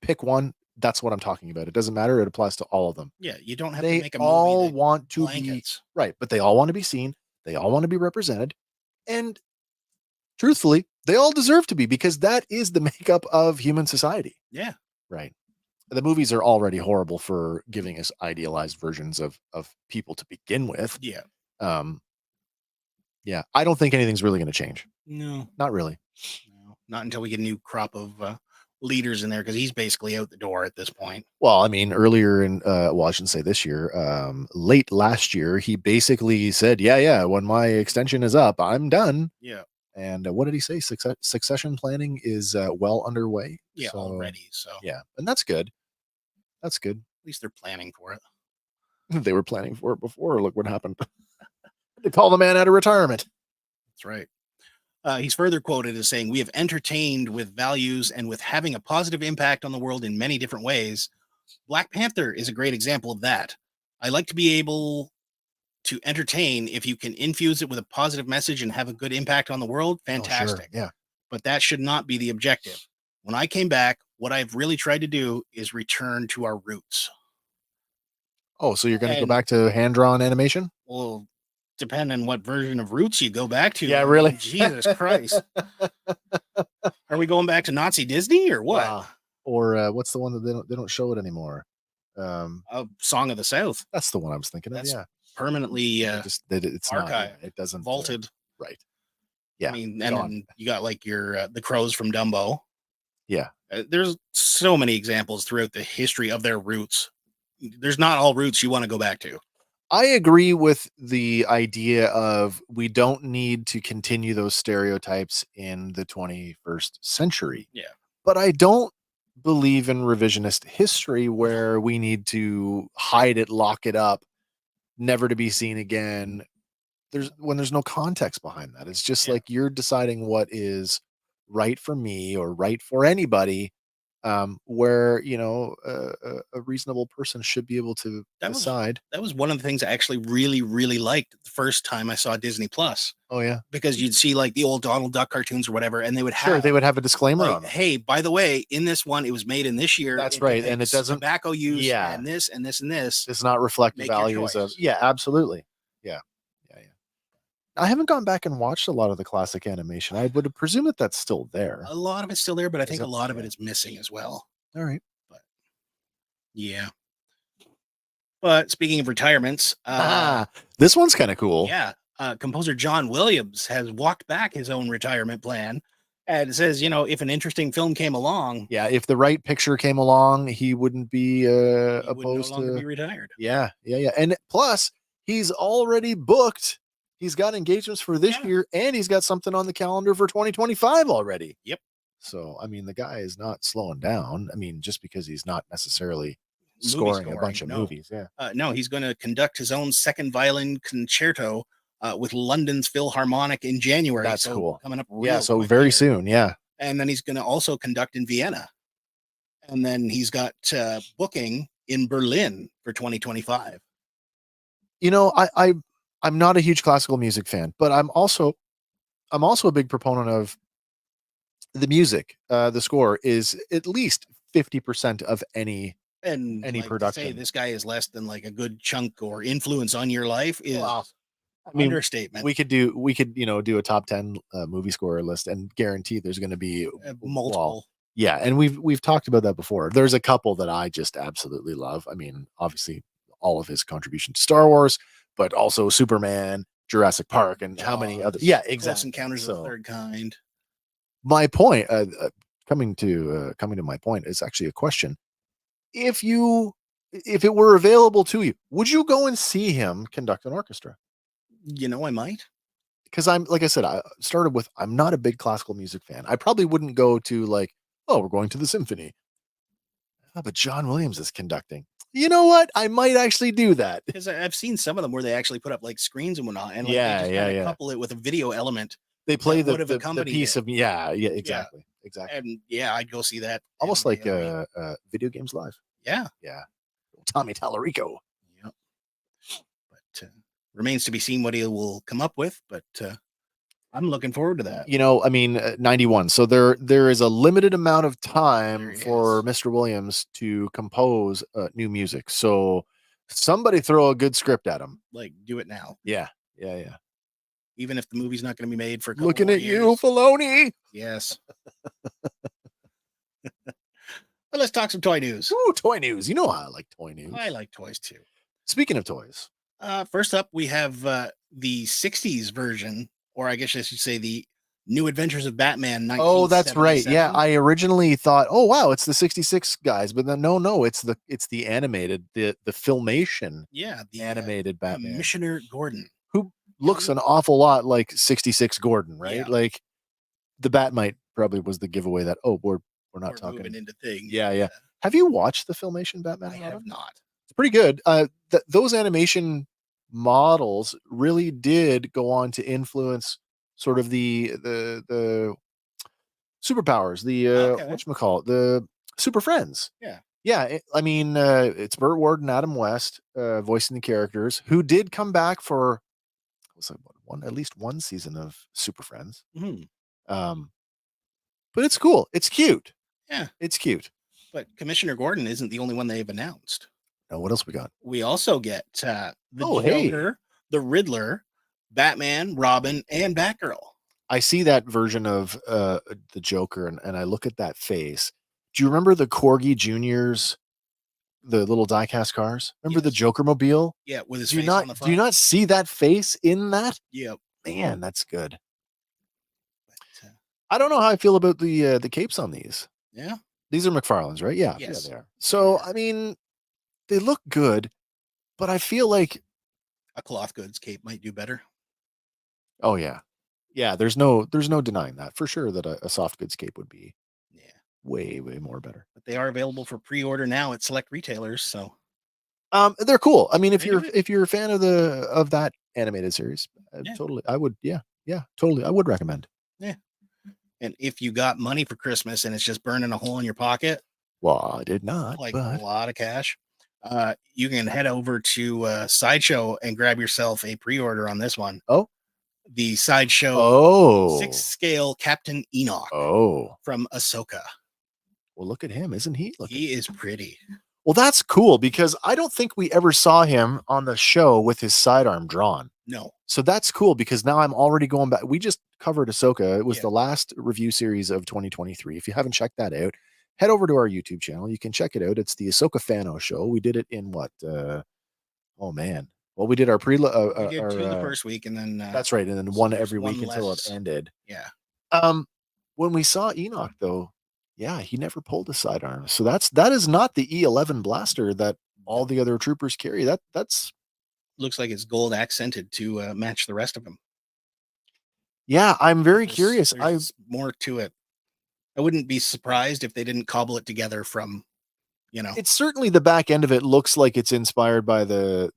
pick one. That's what I'm talking about. It doesn't matter. It applies to all of them. Yeah. You don't have to make a movie. They all want to blankets. be right, but they all want to be seen. They all want to be represented. And truthfully, they all deserve to be, because that is the makeup of human society. Yeah. Right. The movies are already horrible for giving us idealized versions of people to begin with. Yeah. Yeah. I don't think anything's really going to change. No. Not really. No. Not until we get a new crop of leaders in there, because he's basically out the door at this point. Well, I mean, earlier in I shouldn't say this year, late last year, he basically said, yeah, when my extension is up, I'm done. Yeah. And what did he say? Succession planning is well underway. Yeah, already. So yeah, and that's good. That's good. At least they're planning for it. They were planning for it before. Look what happened. They call the man out of retirement. That's right. He's further quoted as saying, "We have entertained with values and with having a positive impact on the world in many different ways. Black Panther is a great example of that. I like to be able to entertain. If you can infuse it with a positive message and have a good impact on the world, fantastic. Oh, sure. Yeah. But that should not be the objective. When I came back, what I've really tried to do is return to our roots. Oh, so you're going to go And back to hand-drawn animation? well, depending on what version of roots you go back to. Yeah, I really? mean, Jesus Christ. Are we going back to Nazi Disney or what? Wow. Or what's the one that they don't show it anymore? A Song of the South. That's the one I was thinking of. That's Yeah. permanently It's not. archived, It doesn't vaulted. right. Yeah. I mean, and then you got like your the crows from Dumbo. Yeah. There's so many examples throughout the history of their roots. There's not all roots you want to go back to. I agree with the idea of we don't need to continue those stereotypes in the 21st century. Yeah. But I don't believe in revisionist history where we need to hide it, lock it up, never to be seen again. There's no context behind that. It's just like you're deciding what is right for me or right for anybody. Where a reasonable person should be able to decide. That was one of the things I actually really, really liked the first time I saw Disney Plus. Oh yeah, because you'd see like the old Donald Duck cartoons or whatever, and they would have a disclaimer like, on them. Hey, by the way, in this one, it was made in this year. That's right, and it doesn't tobacco use. Yeah, and this and this and this does not reflect the values of. Yeah, absolutely. Yeah. I haven't gone back and watched a lot of the classic animation. I would presume that that's still there. A lot of it's still there, but I think a lot of it is missing as well. All right. But yeah. But speaking of retirements, this one's kind of cool. Yeah. Composer John Williams has walked back his own retirement plan and says, if an interesting film came along. Yeah. If the right picture came along, he wouldn't be opposed to be retired. Yeah. And plus, he's already booked. He's got engagements for this year, and he's got something on the calendar for 2025 already. Yep. So, I mean, the guy is not slowing down. I mean, just because he's not necessarily scoring a bunch of movies. Yeah. No, he's going to conduct his own second violin concerto with London's Philharmonic in January. That's cool. Coming up. So very soon. Yeah. And then he's going to also conduct in Vienna. And then he's got booking in Berlin for 2025. I'm not a huge classical music fan, but I'm also a big proponent of the music. The score is at least 50% of any production. Say this guy is less than like a good chunk or influence on your life is understatement. We could do a top 10 movie score list and guarantee there's going to be multiple. Yeah, and we've talked about that before. There's a couple that I just absolutely love. I mean, obviously all of his contribution to Star Wars, but also Superman, Jurassic Park, and how many other? Yeah, exactly. Close Encounters of the Third Kind. My point, coming to my point, is actually a question. If it were available to you, would you go and see him conduct an orchestra? I might. Because like I said, I'm not a big classical music fan. I probably wouldn't go to we're going to the symphony. But John Williams is conducting. You know what? I might actually do that. Because I've seen some of them where they actually put up like screens and whatnot, and they just couple it with a video element. They play the piece of exactly. And I'd go see that. Almost like Video Games Live. Yeah. Tommy Tallarico. Yep. But remains to be seen what he will come up with, but I'm looking forward to that. 91. So there is a limited amount of time for Mr. Williams to compose new music. So somebody throw a good script at him. Like, do it now. Yeah. Even if the movie's not going to be made for a couple looking more at years. you, Filoni. Yes. Well, let's talk some toy news. Ooh, toy news. You know how I like toy news. I like toys too. Speaking of toys. First up, we have the 60s version, or I guess I should say the New Adventures of Batman. Oh, that's right. Yeah, I originally thought, oh wow, it's the 66 guys, but then no, it's the animated, the Filmation. Yeah, the animated Batman. Commissioner Gordon, who looks an awful lot like 66 Gordon, right? Yeah. Like the Batmite probably was the giveaway that we're not talking moving into things. Yeah. Have you watched the Filmation Batman? I have not. It's pretty good. Those animation models really did go on to influence sort of the superpowers, the whatchamacallit, the Super Friends. Yeah. Yeah, I mean, it's Burt Ward and Adam West voicing the characters, who did come back for was it at least one season of Super Friends. Mhm. Um, but it's cool. It's cute. Yeah, It's cute. but Commissioner Gordon isn't the only one they've announced. Now, what else we got? We also get the Hey. Joker, the Riddler, Batman, Robin, and Batgirl. I see that version of the Joker, and I look at that face. Do you remember the Corgi Juniors, the little diecast cars? Remember the Yes. Joker mobile? Yeah, with his Do you face not on the do front. you not see that face in that? Yep. Man, that's good. But, I don't know how I feel about the capes on these. yeah. These are McFarlane's, right? Yeah, Yes. yeah, they are. So Yeah. I mean, they look good, but I feel like, A cloth goods cape might do better. oh yeah, yeah. There's no denying that for sure that a soft goods cape would be Yeah. way more better. But they are available for pre-order now at select retailers. So They're cool. I mean, if They you're do it. if you're a fan of that animated series, Yeah. totally, I would, totally, I would recommend. and if you got money for Christmas and it's just burning a hole in your pocket, Well, I did not, like but a lot of cash, you can head over to Sideshow and grab yourself a pre-order on this one. Oh. The Sideshow oh, 6th scale Captain Enoch oh, from Ahsoka. well, look at him, isn't he? He is pretty. Well, that's cool because I don't think we ever saw him on the show with his sidearm drawn. No. So that's cool because now I'm already going back. We just covered Ahsoka. It was Yeah. the last review series of 2023. If you haven't checked that out, head over to our YouTube channel. You can check it out. It's the Ahsoka Fano show. We did it in what? Oh man. Well, we did our We did two the first week, and then that's right, and then so one there's every week one until less. it ended. Yeah. When we saw Enoch though, yeah, he never pulled a sidearm. So that is not the E11 blaster that all the other troopers carry. That's Looks like it's gold accented to match the rest of them. yeah, I'm very There's- curious. There's more to it. I wouldn't be surprised if they didn't cobble it together from, It's certainly the back end of it looks like it's inspired by the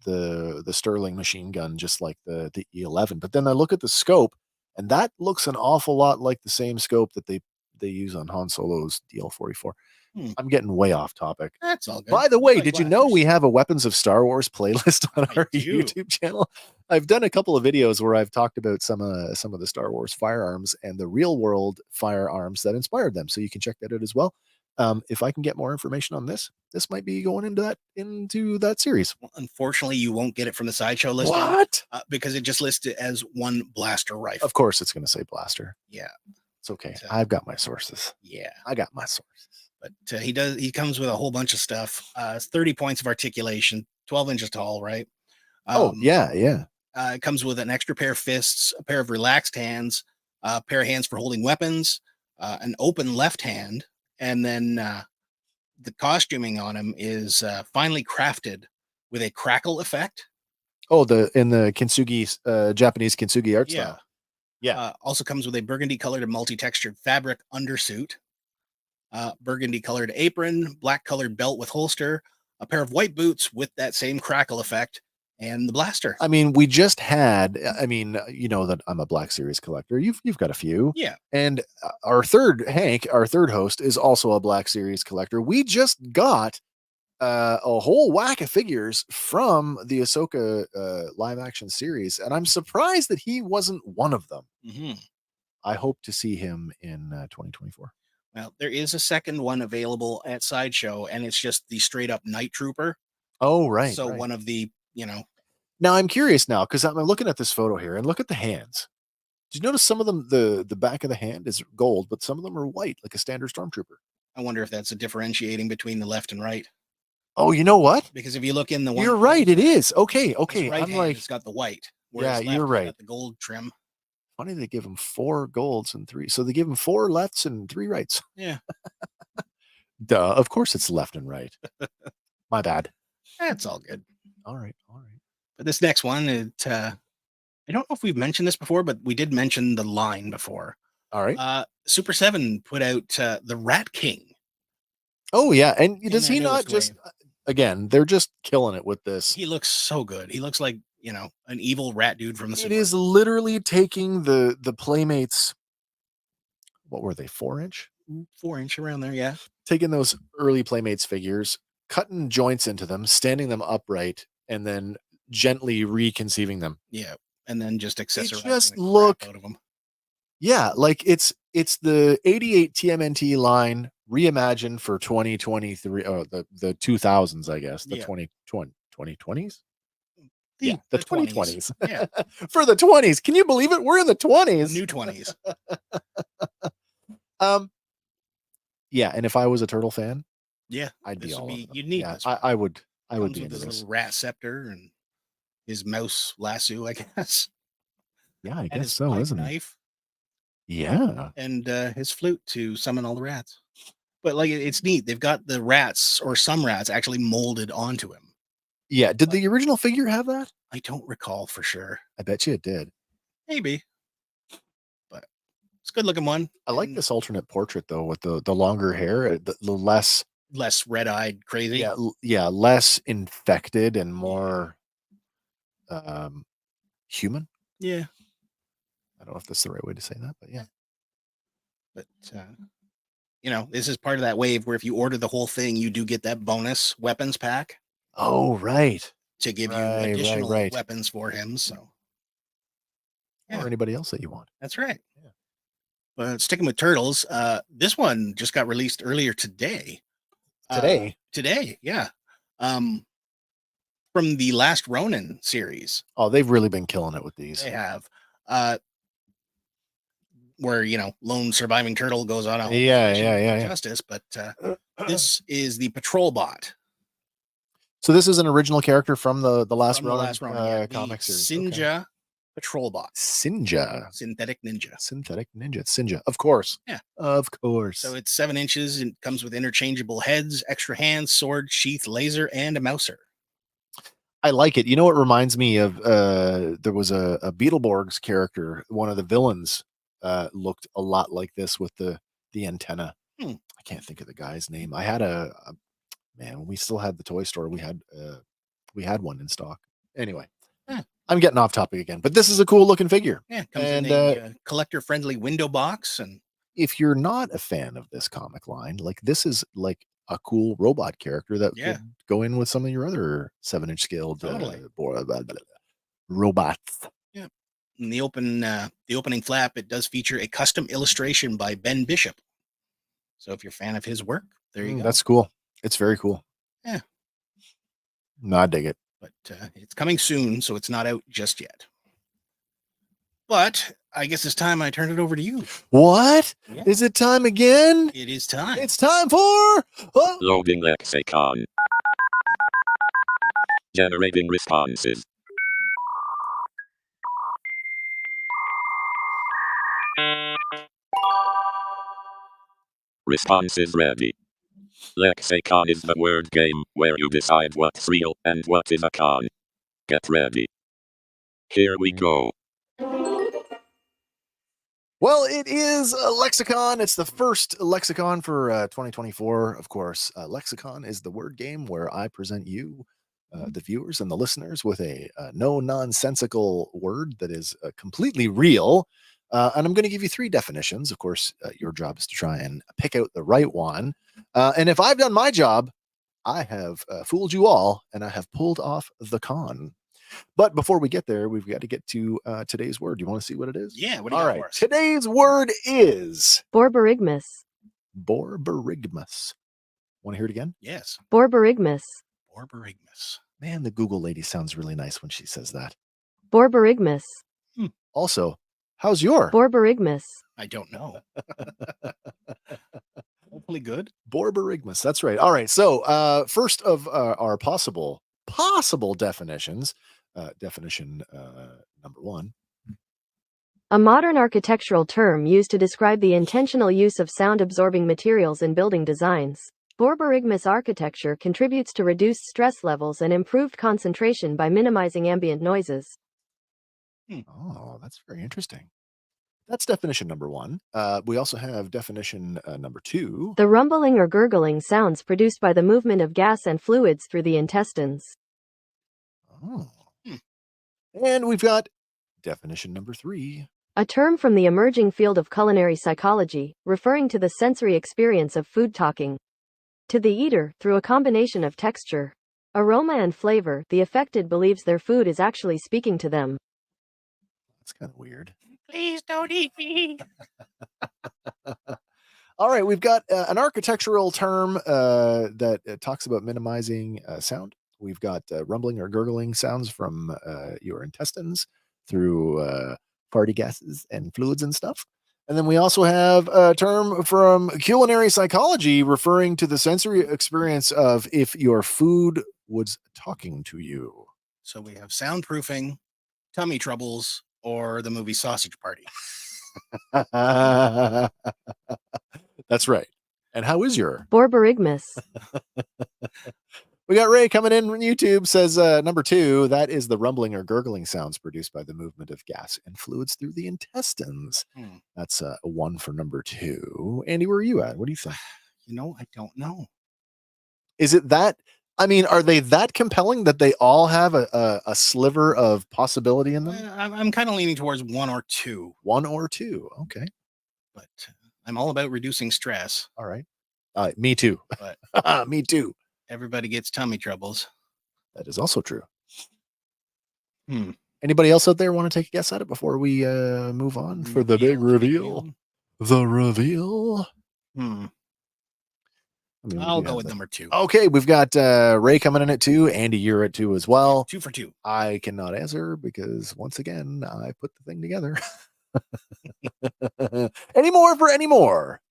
Sterling machine gun, just like the E11. But then I look at the scope, and that looks an awful lot like the same scope that they use on Han Solo's DL-44. I'm getting way off topic. That's all good. By the You way, like did you know blasters. we have a Weapons of Star Wars playlist on I our do. YouTube channel? I've done a couple of videos where I've talked about some of the Star Wars firearms and the real world firearms that inspired them. So you can check that out as well. If I can get more information on this might be going into that series. Well, unfortunately, you won't get it from the Sideshow listing. What? Because it just lists it as one blaster rifle. Of course, it's going to say blaster. Yeah. It's okay. So- I've got my sources. Yeah. I got my sources. But he comes with a whole bunch of stuff. 30 points of articulation, 12 inches tall, right? Yeah. It comes with an extra pair of fists, a pair of relaxed hands, a pair of hands for holding weapons, an open left hand, and then the costuming on him is finely crafted with a crackle effect. Oh, in the kintsugi, Japanese kintsugi art Yeah. style. Yeah. Also comes with a burgundy colored and multi-textured fabric undersuit, burgundy colored apron, black colored belt with holster, a pair of white boots with that same crackle effect, and the blaster. I mean, we just had. I mean, you know that I'm a Black Series collector. You've got a few. Yeah. And our third host, is also a Black Series collector. We just got a whole whack of figures from the Ahsoka live action series, and I'm surprised that he wasn't one of them. Mm-hmm. I hope to see him in 2024. Well, there is a second one available at Sideshow, and it's just the straight up Night Trooper. Oh, right. So right. one of the, Now I'm curious now because I'm looking at this photo here and look at the hands. Did you notice some of them, the back of the hand is gold, but some of them are white, like a standard stormtrooper? I wonder if that's a differentiating between the left and right. Oh, you know what? Because if you look in the one, You're right. It is. Okay. his Okay. right I'm hand, like, it's got the white. Yeah, left, you're it's right. got the gold trim. funny they give him 4 golds and 3. So they give him 4 lefts and 3 rights. Yeah. Duh. Of course it's left and right. My bad. That's all good. All right. But this next one, I don't know if we've mentioned this before, but we did mention the line before. All right. Super 7 put out the Rat King. Oh yeah. And does their he not newest just, wave. Again, they're just killing it with this. He looks so good. He looks like, an evil rat dude from the It sewer. is literally taking the Playmates. What were they? 4-inch? 4-inch around there, yeah. taking those early Playmates figures, cutting joints into them, standing them upright, and then gently reconceiving them. Yeah, and then just accessorizing just the crap look- out of them. Yeah, like it's the 88 TMNT line reimagined for 2023, the 2000s, I guess, the Yeah. 2020s. Yeah, the 20s. 2020s. Yeah, For the 20s. Can you believe it? We're in the 20s. new 20s. Yeah, and if I was a turtle fan, Yeah, I'd be this all would over be. them. You'd need Yeah, this. I would Comes be with into his this. little rat scepter and his mouse lasso, I guess, Yeah, I and guess his so, pipe isn't it? knife Yeah. and his flute to summon all the rats. But like, it's neat. They've got the rats or some rats actually molded onto him. Yeah. Did the original figure have that? I don't recall for sure. I bet you it did. Maybe, but it's a good looking one. I like and this alternate portrait though, with the longer hair, the less less red eyed crazy. yeah, less infected and more human. Yeah, I don't know if that's the right way to say that, but yeah. but this is part of that wave where if you order the whole thing, you do get that bonus weapons pack Oh, right. to give you Right, additional right. weapons for him. So Yeah. Or anybody else that you want. that's right. Yeah. But sticking with turtles, this one just got released earlier today. Today? Yeah. From the last Ronin series, Oh, they've really been killing it with these. they have where lone surviving turtle goes on a whole Yeah, mission yeah. for justice, but this is the patrol bot. So this is an original character from the last From the Ronin, last Ronin, yeah, the comic series. Sinja patrol bot. Sinja. Synthetic ninja. Synthetic ninja. Sinja. Of course. Yeah. Of course. So it's 7 inches and comes with interchangeable heads, extra hands, sword, sheath, laser, and a mouser. I like it. You know, it reminds me of there was a Beetleborgs character, one of the villains looked a lot like this with the antenna. I can't think of the guy's name. I had a man, when we still had the toy store, we had one in stock. Anyway, I'm getting off topic again, but this is a cool looking figure. Yeah, comes in a collector friendly window box. And if you're not a fan of this comic line, like this is like a cool robot character that could go in with some of your other 7-inch scaled robots. Yeah. In the opening flap, it does feature a custom illustration by Ben Bishop. So if you're a fan of his work, there you go. That's cool. It's very cool. Yeah. No, I dig it. But it's coming soon, so it's not out just yet. But I guess it's time I turn it over to you. What? Yeah. Is it time again? It is time. It's time for Loading lexicon. Generating responses. Responses ready. Lexicon is the word game where you decide what's real and what is a con. Get ready. Here we go. Well, it is a lexicon. It's the first lexicon for 2024. Of course, lexicon is the word game where I present you, the viewers and the listeners, with a no nonsensical word that is completely real. And I'm going to give you 3 definitions. Of course, your job is to try and pick out the right one. And if I've done my job, I have fooled you all and I have pulled off the con. But before we get there, we've got to get to today's word. Do you want to see what it is? Yeah, what do you got for us? Today's word is Borborygmus. Borborygmus. Want to hear it again? Yes. Borborygmus. Borborygmus. Man, the Google lady sounds really nice when she says that. Borborygmus. Also, how's your Borborygmus. I don't know. Hopefully good. Borborygmus? That's right. All right. So first of our possible definitions, definition number 1. A modern architectural term used to describe the intentional use of sound-absorbing materials in building designs. Borborygmus architecture contributes to reduced stress levels and improved concentration by minimizing ambient noises. Oh, that's very interesting. That's definition number 1. We also have definition number 2. The rumbling or gurgling sounds produced by the movement of gas and fluids through the intestines. Oh. And we've got definition number 3. A term from the emerging field of culinary psychology, referring to the sensory experience of food talking. To the eater, through a combination of texture, aroma, and flavor, the affected believes their food is actually speaking to them. That's kind of weird. Please don't eat me. All right, we've got an architectural term that talks about minimizing sound. We've got rumbling or gurgling sounds from your intestines through farty gases and fluids and stuff. And then we also have a term from culinary psychology referring to the sensory experience of if your food was talking to you. So we have soundproofing, tummy troubles, or the movie Sausage Party. That's right. And how is your? Borborygmus. We got Ray coming in from YouTube, says number 2, that is the rumbling or gurgling sounds produced by the movement of gas and fluids through the intestines. That's a 1 for number 2. Andy, where are you at? What do you think? I don't know. Is it that? I mean, are they that compelling that they all have a sliver of possibility in them? I'm kind of leaning towards 1 or 2. 1 or 2. Okay. But I'm all about reducing stress. All right. Me too. But me too. Everybody gets tummy troubles. That is also true. Anybody else out there want to take a guess at it before we move on for the big reveal? The reveal. I'll go with number 2. Okay, we've got Ray coming in at 2. Andy, you're at 2 as well. 2 for 2. I cannot answer because once again, I put the thing together. Any more for any more?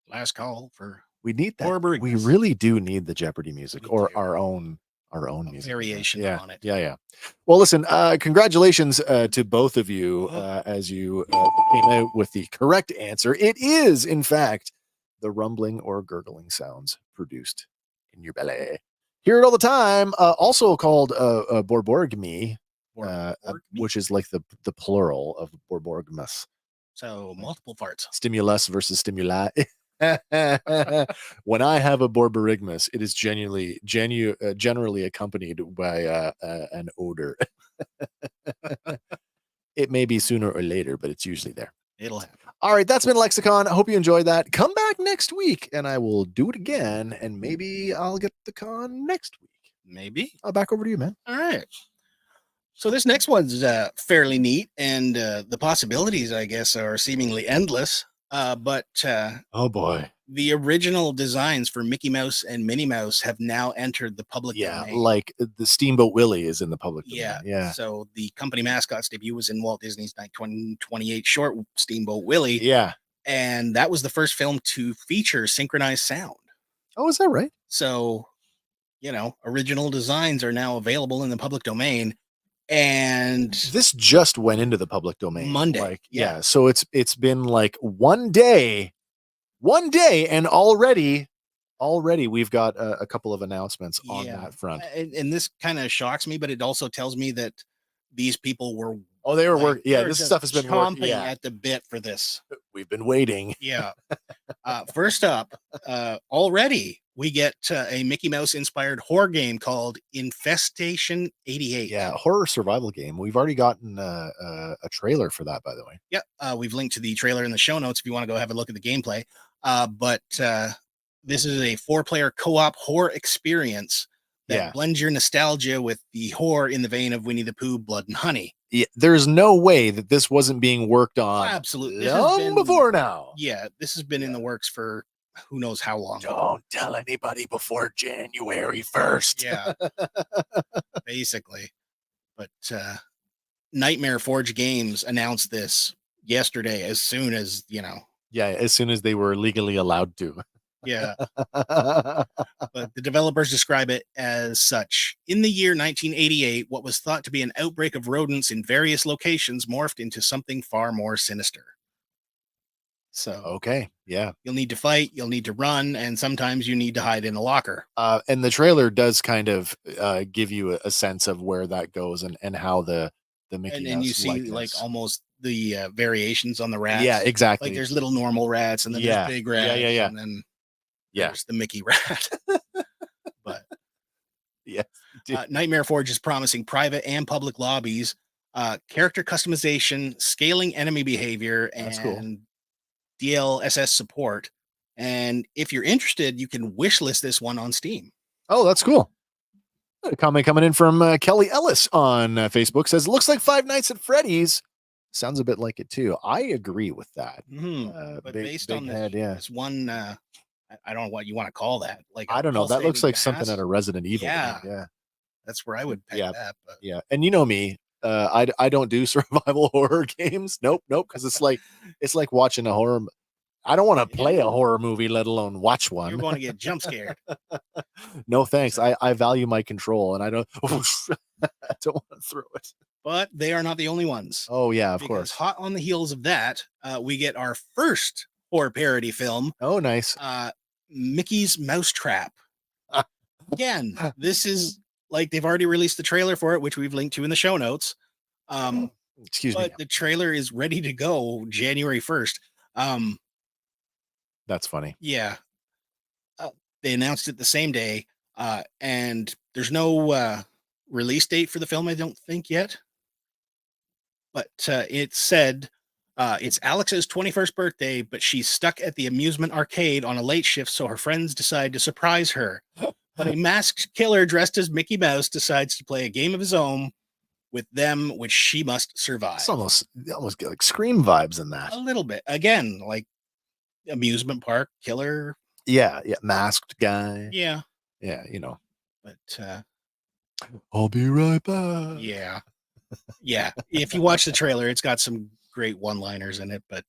Last call for. We need that. We really do need the Jeopardy music or our own music variation on it. Yeah. Well, listen, congratulations to both of you as you came out with the correct answer. It is, in fact, the rumbling or gurgling sounds produced in your belly. Hear it all the time. Also called borborygmi, which is like the plural of borborygmus. So multiple farts. Stimulus versus stimuli. When I have a borborygmus, it is generally accompanied by an odor. It may be sooner or later, but it's usually there. It'll happen. All right, that's been Lexicon. I hope you enjoyed that. Come back next week, and I will do it again, and maybe I'll get the con next week. Maybe. Back over to you, man. All right. So this next one's fairly neat, and the possibilities, I guess, are seemingly endless. But oh boy, the original designs for Mickey Mouse and Minnie Mouse have now entered the public domain. Like the Steamboat Willie is in the public domain. Yeah. So the company mascot's debut was in Walt Disney's 1928 short Steamboat Willie. Yeah. And that was the first film to feature synchronized sound. Oh, is that right? So, original designs are now available in the public domain. And this just went into the public domain Monday. So it's been like one day, and already we've got a couple of announcements on that front. And this kind of shocks me, but it also tells me that these people were they were working. Yeah, this stuff has been chomping at the bit for this. We've been waiting. Yeah. First up, already we get a Mickey Mouse inspired horror game called Infestation 88. Yeah, horror survival game. We've already gotten a trailer for that, by the way. Yeah, we've linked to the trailer in the show notes if you want to go have a look at the gameplay. But this is a 4-player co-op horror experience that blends your nostalgia with the horror in the vein of Winnie the Pooh, Blood and Honey. Yeah, there's no way that this wasn't being worked on. Absolutely. Long before now. Yeah, this has been in the works for who knows how long. Don't tell anybody before January 1st. Yeah, basically. But Nightmare Forge Games announced this yesterday as soon as, Yeah, as soon as they were legally allowed to. Yeah. But the developers describe it as such. In the year 1988, what was thought to be an outbreak of rodents in various locations morphed into something far more sinister. So, okay. Yeah. You'll need to fight, you'll need to run, and sometimes you need to hide in a locker. And the trailer does kind of give you a sense of where that goes and how the Mickey Mouse and you see like almost the variations on the rats. Yeah, exactly. Like there's little normal rats and then there's big rats. Yeah. And then there's the Mickey rat. But Nightmare Forge is promising private and public lobbies, character customization, scaling enemy behavior, and DLSS support. And if you're interested, you can wish list this one on Steam. Oh, that's cool. A comment coming in from Kelly Ellis on Facebook says, looks like Five Nights at Freddy's. Sounds a bit like it too. I agree with that. But based on this, head, yeah. this one, I don't know what you want to call that. Like, I don't know. That looks like something mass. out of Resident Evil. Yeah. Game. Yeah. That's where I would peg that. But. Yeah. And you know me, I don't do survival horror games. Nope. Because it's like watching a horror. I don't want to play a horror movie, let alone watch one. You're going to get jump scared. No, thanks. I value my control, and I don't want to throw it. But they are not the only ones. Oh, yeah, of because course. Hot on the heels of that, we get our first horror parody film. Oh, nice. Mickey's Mousetrap. Again, this is like they've already released the trailer for it, which we've linked to in the show notes. Excuse me. But the trailer is ready to go January 1st. That's funny. Yeah. They announced it the same day, and there's no release date for the film, I don't think yet. But it said it's Alex's 21st birthday, but she's stuck at the amusement arcade on a late shift, so her friends decide to surprise her. But a masked killer dressed as Mickey Mouse decides to play a game of his own with them, which she must survive. It's almost get like Scream vibes in that. A little bit. Again, like amusement park killer. Yeah, masked guy. Yeah. Yeah, you know. But I'll be right back. Yeah. Yeah. If you watch the trailer, it's got some great one-liners in it, but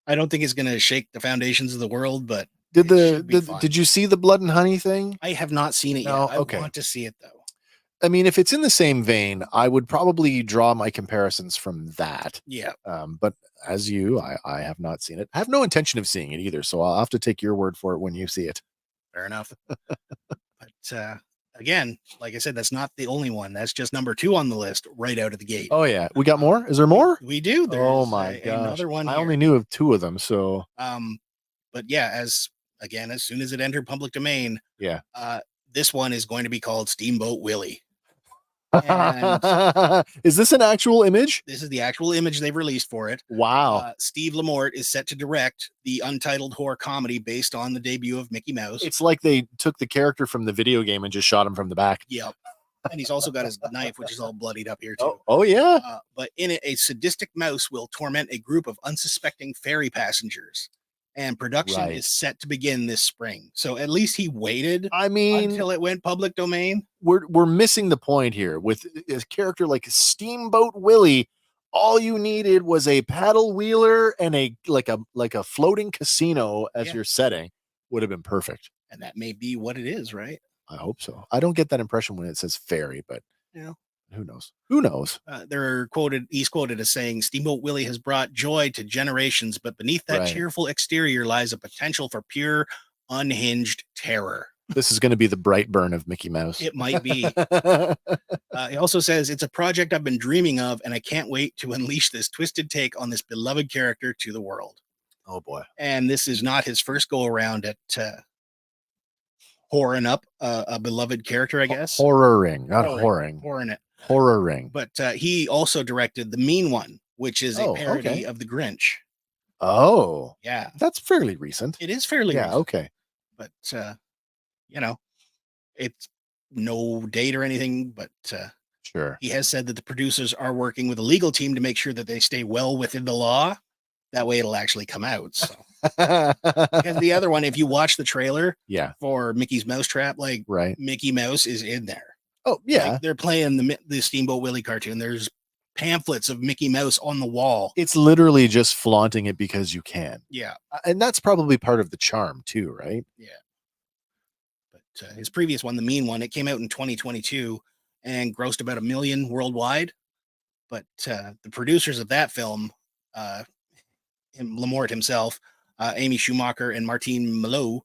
I don't think it's going to shake the foundations of the world, but did you see the Blood and Honey thing? I have not seen it yet. I want to see it though. I mean, if it's in the same vein, I would probably draw my comparisons from that. Yeah. But as I have not seen it. I have no intention of seeing it either, so I'll have to take your word for it when you see it. Fair enough. But again, like I said, that's not the only one. That's just number 2 on the list right out of the gate. Oh yeah, we got more. Is there more? We do. There's oh my gosh, another one. I here. only knew of 2 of them. So, but yeah, as soon as it entered public domain, yeah, this one is going to be called Steamboat Willie. Is this an actual image? This is the actual image they've released for it. Wow. Steve Lamort is set to direct the untitled horror comedy based on the debut of Mickey Mouse. It's like they took the character from the video game and just shot him from the back. Yep. And he's also got his knife, which is all bloodied up here too. Oh yeah. But in it, a sadistic mouse will torment a group of unsuspecting ferry passengers. And production is set to begin this spring. So at least he waited until it went public domain. We're missing the point here. With a character like Steamboat Willie, all you needed was a paddle wheeler and a floating casino as your setting. Would have been perfect. And that may be what it is, right? I hope so. I don't get that impression when it says ferry, but who knows? He's quoted as saying, Steamboat Willie has brought joy to generations, but beneath that cheerful exterior lies a potential for pure, unhinged terror. This is going to be the Brightburn of Mickey Mouse. It might be. He also says, it's a project I've been dreaming of, and I can't wait to unleash this twisted take on this beloved character to the world. Oh, boy. And this is not his first go around at horroring up a beloved character, I guess. Horroring, not whoring. Horroring it. Horroring. But he also directed The Mean One, which is a parody of The Grinch. Oh. Yeah. That's fairly recent. It is fairly recent. Okay. But, it's no date or anything, but sure. He has said that the producers are working with a legal team to make sure that they stay well within the law. That way it'll actually come out. So. Because the other one, if you watch the trailer for Mickey's Mousetrap, Mickey Mouse is in there. Oh, yeah. Like they're playing the Steamboat Willie cartoon. There's pamphlets of Mickey Mouse on the wall. It's literally just flaunting it because you can. Yeah. And that's probably part of the charm too, right? Yeah. But his previous one, The Mean One, it came out in 2022 and grossed about $1 million worldwide. But the producers of that film, Lamort himself, Amy Schumacher and Martine Malot,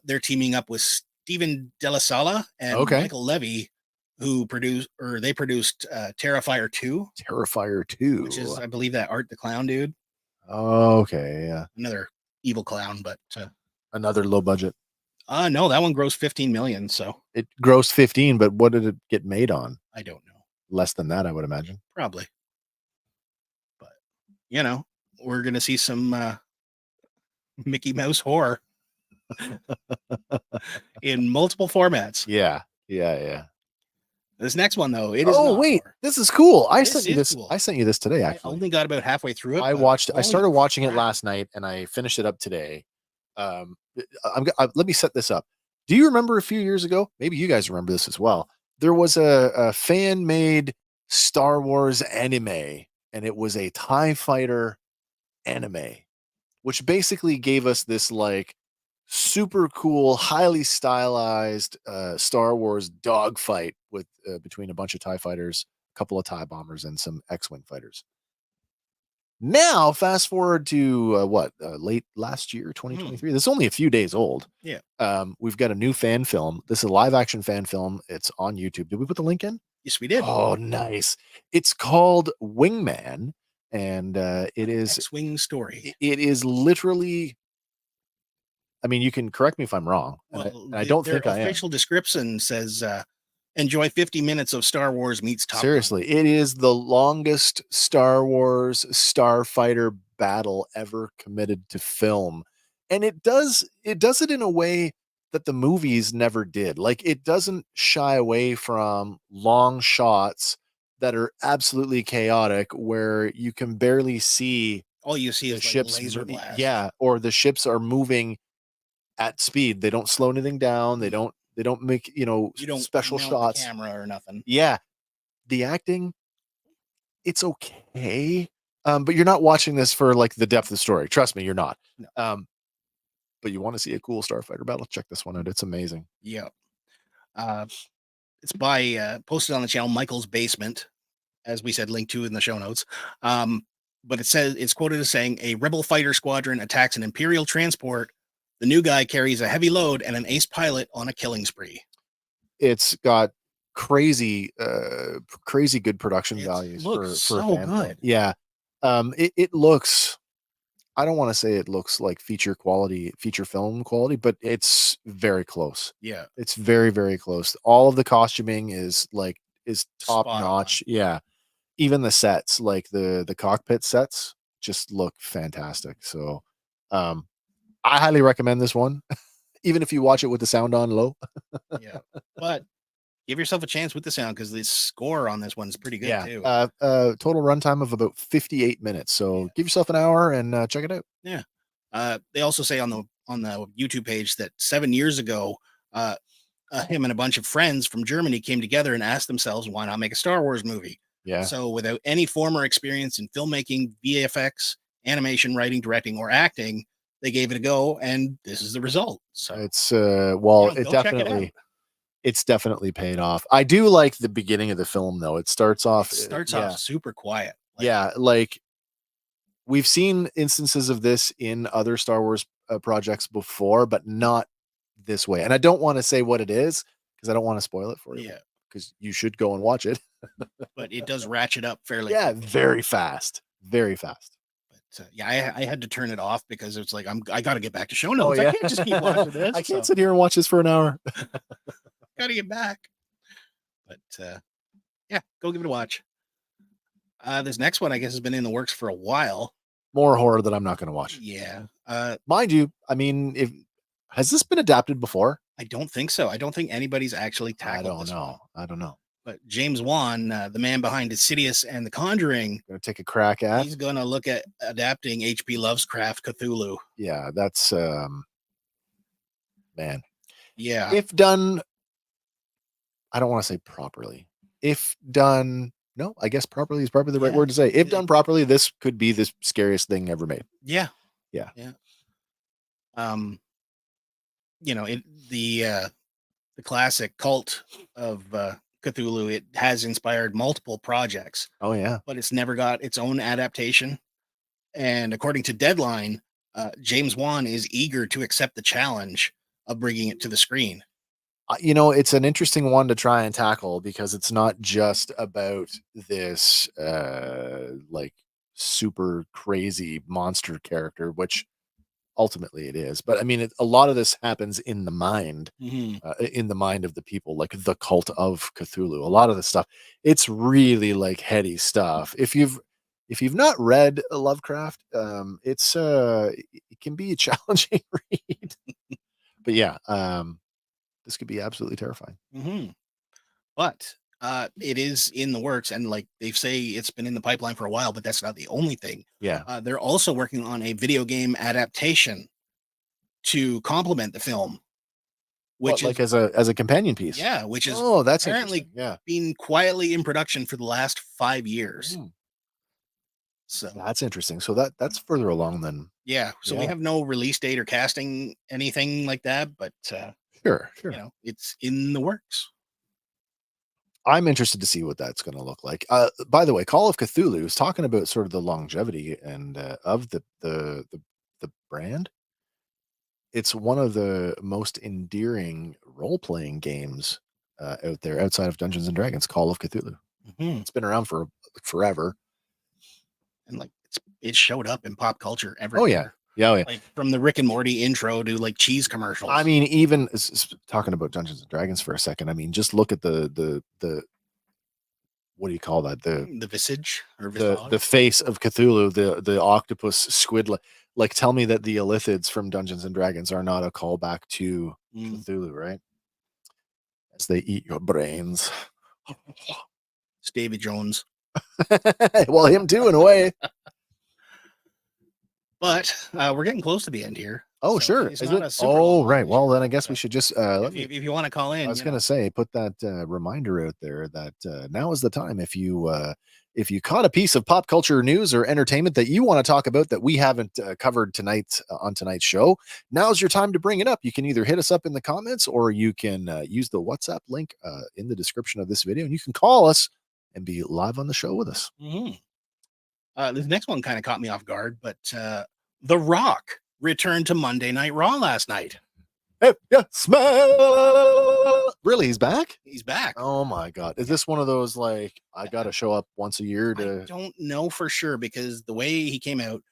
they're teaming up with Stephen Delasala and Michael Levy, who produced Terrifier 2. Terrifier 2. Which is, I believe, that Art the Clown dude. Oh, okay, yeah. Another evil clown, but another low budget. No, that one grossed 15 million, so. It grossed 15, but what did it get made on? I don't know. Less than that, I would imagine. Probably. But, we're going to see some Mickey Mouse horror in multiple formats. Yeah. Yeah. This next one, though, it is Oh not wait, horror. this is cool. I This sent you is this. cool. I sent you this today. I Actually, only got about halfway through it. I but started holy watching it crap. last night, and I finished it up today. Let me set this up. Do you remember a few years ago? Maybe you guys remember this as well. There was a fan-made Star Wars anime, and it was a TIE fighter anime, which basically gave us this like super cool, highly stylized Star Wars dogfight with between a bunch of TIE fighters, a couple of TIE bombers, and some X-wing fighters. Now, fast forward to late last year, 2023. This is only a few days old. Yeah. We've got a new fan film. This is a live action fan film. It's on YouTube. Did we put the link in? Yes, we did. Oh, nice. It's called Wingman, and it is X-Wing story. it is literally. I mean, you can correct me if I'm wrong, and I don't think I am. Their official description says, enjoy 50 minutes of Star Wars meets Top Gun. Seriously, it is the longest Star Wars starfighter battle ever committed to film. And it does it in a way that the movies never did. Like, it doesn't shy away from long shots that are absolutely chaotic where you can barely see All you see the is ships. like laser blast. Yeah, or the ships are moving at speed. They don't slow anything down. They don't make, You don't special mount shots. the camera or nothing. Yeah. The acting, it's okay. But you're not watching this for like the depth of the story. Trust me, you're not. No. But you want to see a cool starfighter battle, check this one out. It's amazing. Yeah. It's by posted on the channel Michael's Basement, as we said, linked to in the show notes. But it says, it's quoted as saying, a rebel fighter squadron attacks an Imperial transport. The new guy carries a heavy load and an ace pilot on a killing spree. It's got crazy good production values for so fan good. film. Yeah. It looks, I don't want to say it looks like feature film quality, but it's very close. Yeah. It's very, very close. All of the costuming is top Spot notch. Yeah. Even the sets, like the cockpit sets, just look fantastic. So I highly recommend this one, even if you watch it with the sound on low. Yeah. But give yourself a chance with the sound, because the score on this one's pretty good too. Total runtime of about 58 minutes. So give yourself an hour and check it out. Yeah. They also say on the YouTube page that 7 years ago, him and a bunch of friends from Germany came together and asked themselves, why not make a Star Wars movie? Yeah. So without any former experience in filmmaking, VFX, animation, writing, directing, or acting, they gave it a go, and this is the result. So it's it's definitely paid off. I do like the beginning of the film though. It starts off super quiet. Like we've seen instances of this in other Star Wars projects before, but not this way. And I don't want to say what it is because I don't want to spoil it for you. Yeah. Because you should go and watch it. But it does ratchet up fairly. Yeah, quickly. very fast. Very fast. But I had to turn it off because it's like I got to get back to show notes. Oh, yeah. I can't just keep watching this. I can't sit here and watch this for an hour. Got to get back. But yeah, go give it a watch. This next one, I guess, has been in the works for a while. More horror that I'm not going to watch. Yeah. Mind you, I mean, has this been adapted before? I don't think so. I don't think anybody's actually tackled this one. I don't know. But James Wan, the man behind Insidious and The Conjuring, Gonna take a crack at. he's gonna look at adapting H.P. Lovecraft Cthulhu. Yeah, that's man. Yeah. If done, I don't want to say properly. If done, no, I guess properly is probably the right word to say. If done properly, this could be the scariest thing ever made. Yeah. Yeah. The classic cult of Cthulhu, it has inspired multiple projects. Oh yeah. But it's never got its own adaptation. And according to Deadline, James Wan is eager to accept the challenge of bringing it to the screen. It's an interesting one to try and tackle because it's not just about this like super crazy monster character, which ultimately it is. But I mean, a lot of this happens in the mind, in the mind of the people, like the cult of Cthulhu. A lot of the stuff, it's really like heady stuff. If you've if you've not read Lovecraft, it's it can be a challenging read. But yeah, this could be absolutely terrifying. Mm-hmm. But it is in the works, and like they say, it's been in the pipeline for a while. But that's not the only thing. Yeah. They're also working on a video game adaptation to complement the film, which Like is as a companion piece. yeah, which is Oh, that's apparently interesting. Yeah. been quietly in production for the last 5 years. Mm, So that's interesting. So that's further along than yeah, so we Yeah. have no release date or casting anything like that, but sure. it's in the works. I'm interested to see what that's going to look like. By the way, Call of Cthulhu is talking about sort of the longevity and of the brand. It's one of the most endearing role playing games out there outside of Dungeons and Dragons. Call of Cthulhu. Mhm. It's been around for forever. And like it showed up in pop culture Oh everywhere. yeah, yeah, oh, yeah. Like from the Rick and Morty intro to like cheese commercials. I mean, even talking about Dungeons and Dragons for a second. I mean, just look at the what do you call that? the visage or The visage. face of Cthulhu, the octopus squid. Like, tell me that the Illithids from Dungeons and Dragons are not a callback to Cthulhu, right? As they eat your brains. It's Davy Jones. Well, him too, in a way. But we're getting close to the end here. Oh, So sure. it's Is not it? a super Oh, long right. one. Well, then I guess we should just If you want to call in, I was going to say, put that reminder out there that now is the time. If you caught a piece of pop culture news or entertainment that you want to talk about that we haven't covered tonight on tonight's show, now's your time to bring it up. You can either hit us up in the comments or you can use the WhatsApp link in the description of this video, and you can call us and be live on the show with us. This next one kind of caught me off guard, but The Rock returned to Monday Night Raw last night. Hey, yeah, smell. Really, he's back? He's back. Oh my God. Is this one of those like I gotta show up once a year I to don't know for sure because the way he came out,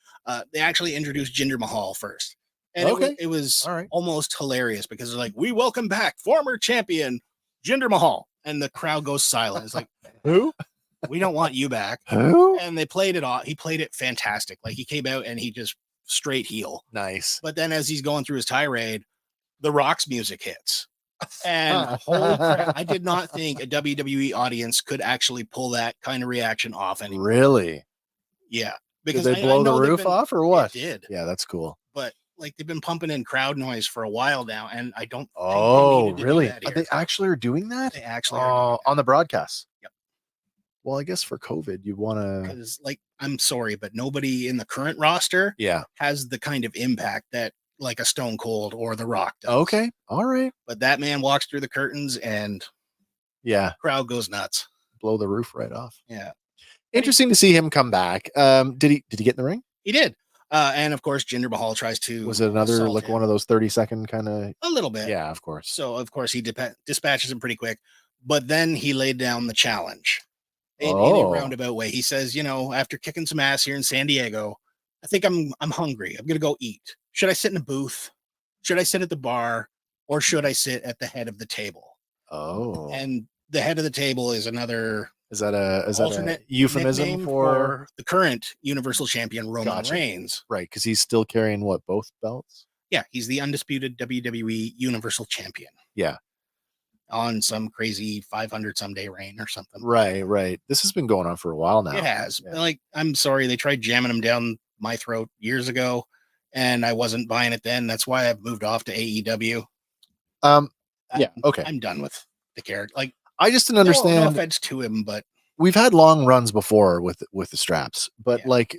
they actually introduced Jinder Mahal first. And Okay. it was All right. almost hilarious because they're like, we welcome back former champion Jinder Mahal. And the crowd goes silent. It's like, who? we don't want you back. Who? And they played it off. He played it fantastic. Like he came out and he just straight heel. Nice. But then as he's going through his tirade, The Rock's music hits. And holy crap, I did not think a WWE audience could actually pull that kind of reaction off anymore. Really? Yeah. Did Because they blow the roof off or what? It did. Yeah, that's cool. But like they've been pumping in crowd noise for a while now, and I don't think they Oh, needed to do really? that Are here. they actually are doing that? They actually are doing on the broadcast. Yep. Well, I guess for COVID, you want to. because like I'm sorry, but nobody in the current roster Yeah. has the kind of impact that like a Stone Cold or The Rock does. Okay. All right. But that man walks through the curtains and Yeah. crowd goes nuts. Blow the roof right off. Yeah. Interesting to see him come back. Did he get in the ring? He did. And of course, Jinder Mahal tries to. Was it another assault like him one of those 30-second kind of? a little bit. Yeah, of course. So of course he dispatches him pretty quick, but then he laid down the challenge in a Oh. roundabout way. He says, after kicking some ass here in San Diego, I think I'm hungry. I'm gonna go eat. Should I sit in a booth? Should I sit at the bar, or should I sit at the head of the table? Oh. And the head of the table is another Is that a alternate euphemism nickname for the current Universal Champion Roman Gotcha. Reigns. right? Because he's still carrying what, both belts? Yeah, he's the undisputed WWE Universal Champion. Yeah. On some crazy 500 someday reign or something. Right. This has been going on for a while now. It has. Yeah. Like, I'm sorry, they tried jamming him down my throat years ago, and I wasn't buying it then. That's why I've moved off to AEW. Yeah. Okay. I'm done with the character. Like, I just didn't no understand. offense to him, but We've had long runs before with the straps, but Yeah. like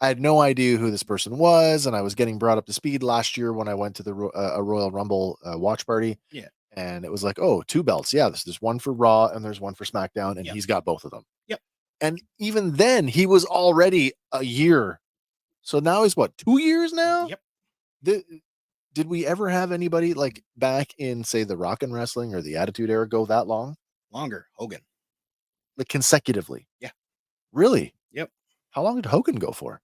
I had no idea who this person was, and I was getting brought up to speed last year when I went to the a Royal Rumble watch party. Yeah. And it was like, oh, 2 belts. Yeah, there's one for Raw and there's one for SmackDown, and Yep. he's got both of them. Yep. And even then, he was already a year. So now he's what, 2 years now? Yep. Did we ever have anybody like back in, say, the Rock and Wrestling or the Attitude Era go that long? Longer. Hogan. Like consecutively? Yeah. Really? Yep. How long did Hogan go for?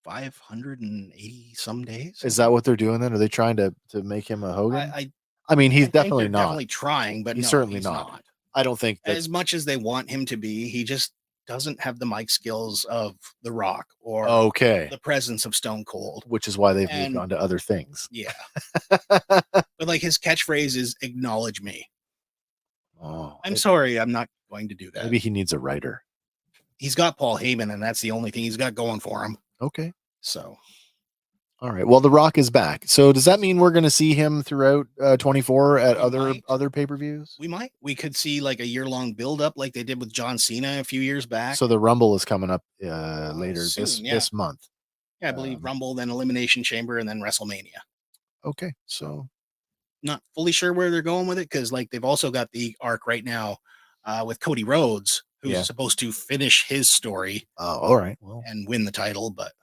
580 some days. Is that what they're doing then? Are they trying to make him a Hogan? I I mean, he's think they're definitely not. definitely trying, but He's no, certainly he's not. I don't think that. As much as they want him to be, he just doesn't have the mic skills of The Rock or Okay. the presence of Stone Cold. Which is why they've moved And- on to other things. Yeah. But like his catchphrase is acknowledge me. Oh, I'm sorry, I'm not going to do that. maybe he needs a writer. He's got Paul Heyman, and that's the only thing he's got going for him. Okay. So All right. Well, The Rock is back. So does that mean we're going to see him throughout 24 at We might. other pay-per-views? we could see like a year-long build-up like they did with John Cena a few years back. So the Rumble is coming up later soon, this month. Yeah, I believe Rumble, then Elimination Chamber, and then WrestleMania. Okay. So Not fully sure where they're going with it because like they've also got the arc right now with Cody Rhodes, who's Yeah. supposed to finish his story all right. Well, and win the title. But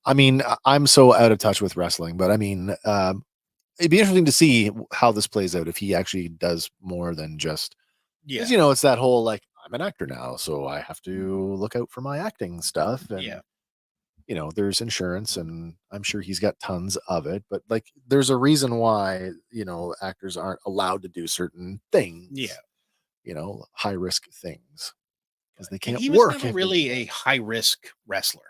I mean, I'm so out of touch with wrestling, but I mean, it'd be interesting to see how this plays out if he actually does more than just, yeah, because, you know, it's that whole like, I'm an actor now, so I have to look out for my acting stuff. And, yeah, you know, there's insurance, and I'm sure he's got tons of it, but like, there's a reason why, you know, actors aren't allowed to do certain things, yeah. you know, high risk things, because they And can't he was work. never if they- really a high-risk wrestler.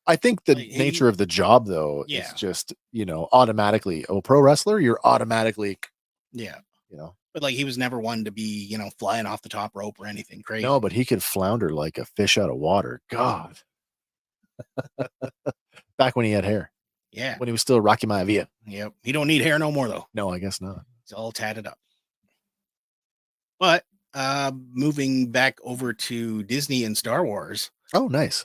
I think the Like, he- nature of the job, though, is Yeah. just, you know, automatically, pro wrestler, you're automatically, Yeah, you know, but like he was never one to be, you know, flying off the top rope or anything crazy. no, but he could flounder like a fish out of water. God. Back when he had hair, Yeah, when he was still Rocky Maivia. yep. He don't need hair no more though. No, I guess not. He's all tatted up. But moving back over to Disney and Star Wars, Oh, nice.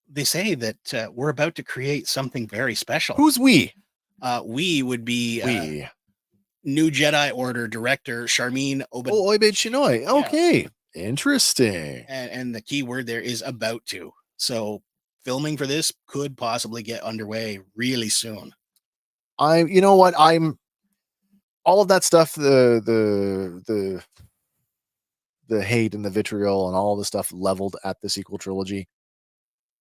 they say that we're about to create something very special. Who's we? We would be We. New Jedi Order director Charmin Obed, Oh, Oibed Chinoy. Okay. Interesting. and the key word there is about to. So filming for this could possibly get underway really soon. You know what? I'm all of that stuff, the hate and the vitriol and all the stuff leveled at the sequel trilogy,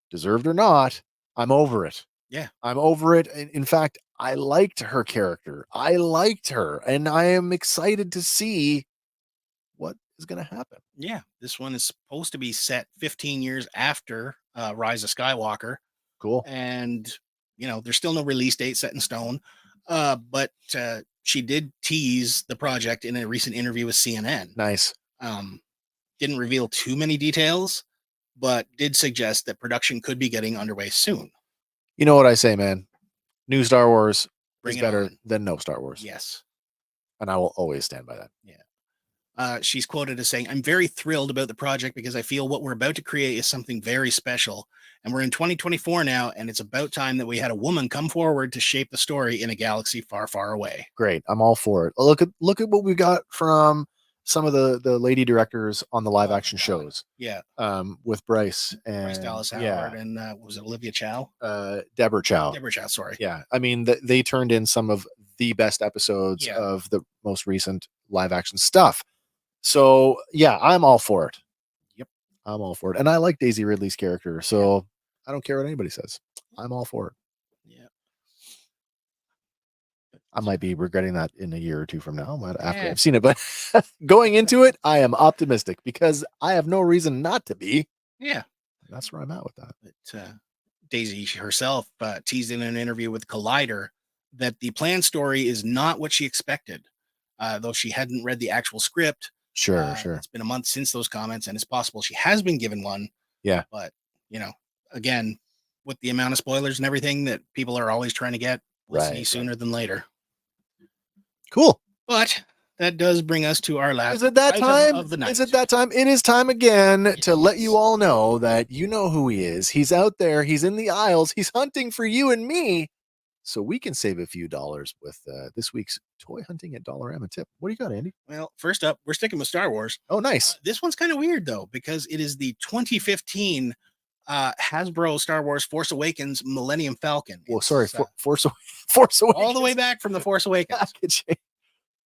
deserved or not, I'm over it. Yeah. I'm over it. In fact, I liked her character. I liked her, and I am excited to see what is going to happen. Yeah, this one is supposed to be set 15 years after Rise of Skywalker. Cool. And you know there's still no release date set in stone, but she did tease the project in a recent interview with CNN. Nice. Didn't reveal too many details, but did suggest that production could be getting underway soon. You know what I say, man? New Star Wars Bring is it better on. than no Star Wars. Yes. And I will always stand by that. She's quoted as saying, "I'm very thrilled about the project because I feel what we're about to create is something very special. And we're in 2024 now, and it's about time that we had a woman come forward to shape the story in a galaxy far, far away." Great. I'm all for it. Look at what we got from some of the lady directors on the live action God. shows. Yeah. With Bryce and Bryce Dallas Howard yeah, and was it Olivia Chow? Deborah Chow. Deborah Chow, sorry. Yeah. I mean, they turned in some of the best episodes Yeah. of the most recent live action stuff. So yeah, I'm all for it. Yep. I'm all for it. And I like Daisy Ridley's character. So I don't care what anybody says. I'm all for it. Yeah. I might be regretting that in a year or two from now after Yeah. I've seen it, but going into it, I am optimistic because I have no reason not to be. Yeah. That's where I'm at with that. But Daisy herself teased in an interview with Collider that the planned story is not what she expected. Though she hadn't read the actual script. Sure. It's been a month since those comments, and it's possible she has been given one. Yeah. But, you know, again, with the amount of spoilers and everything that people are always trying to get, we'll see Right. sooner than later. Cool. But that does bring us to our last Is it that item time? of the night. Is it that time? It is time again It to let is. you all know that you know who he is. He's out there. He's in the aisles. He's hunting for you and me. So we can save a few dollars with this week's toy hunting at Dollarama tip. What do you got, Andy? Well, first up, we're sticking with Star Wars. Oh, nice. This one's kind of weird, though, because it is the 2015 Hasbro Star Wars Force Awakens Millennium Falcon. Well, It's, sorry, Force Awakens. all the way back from the Force Awakens. packaging.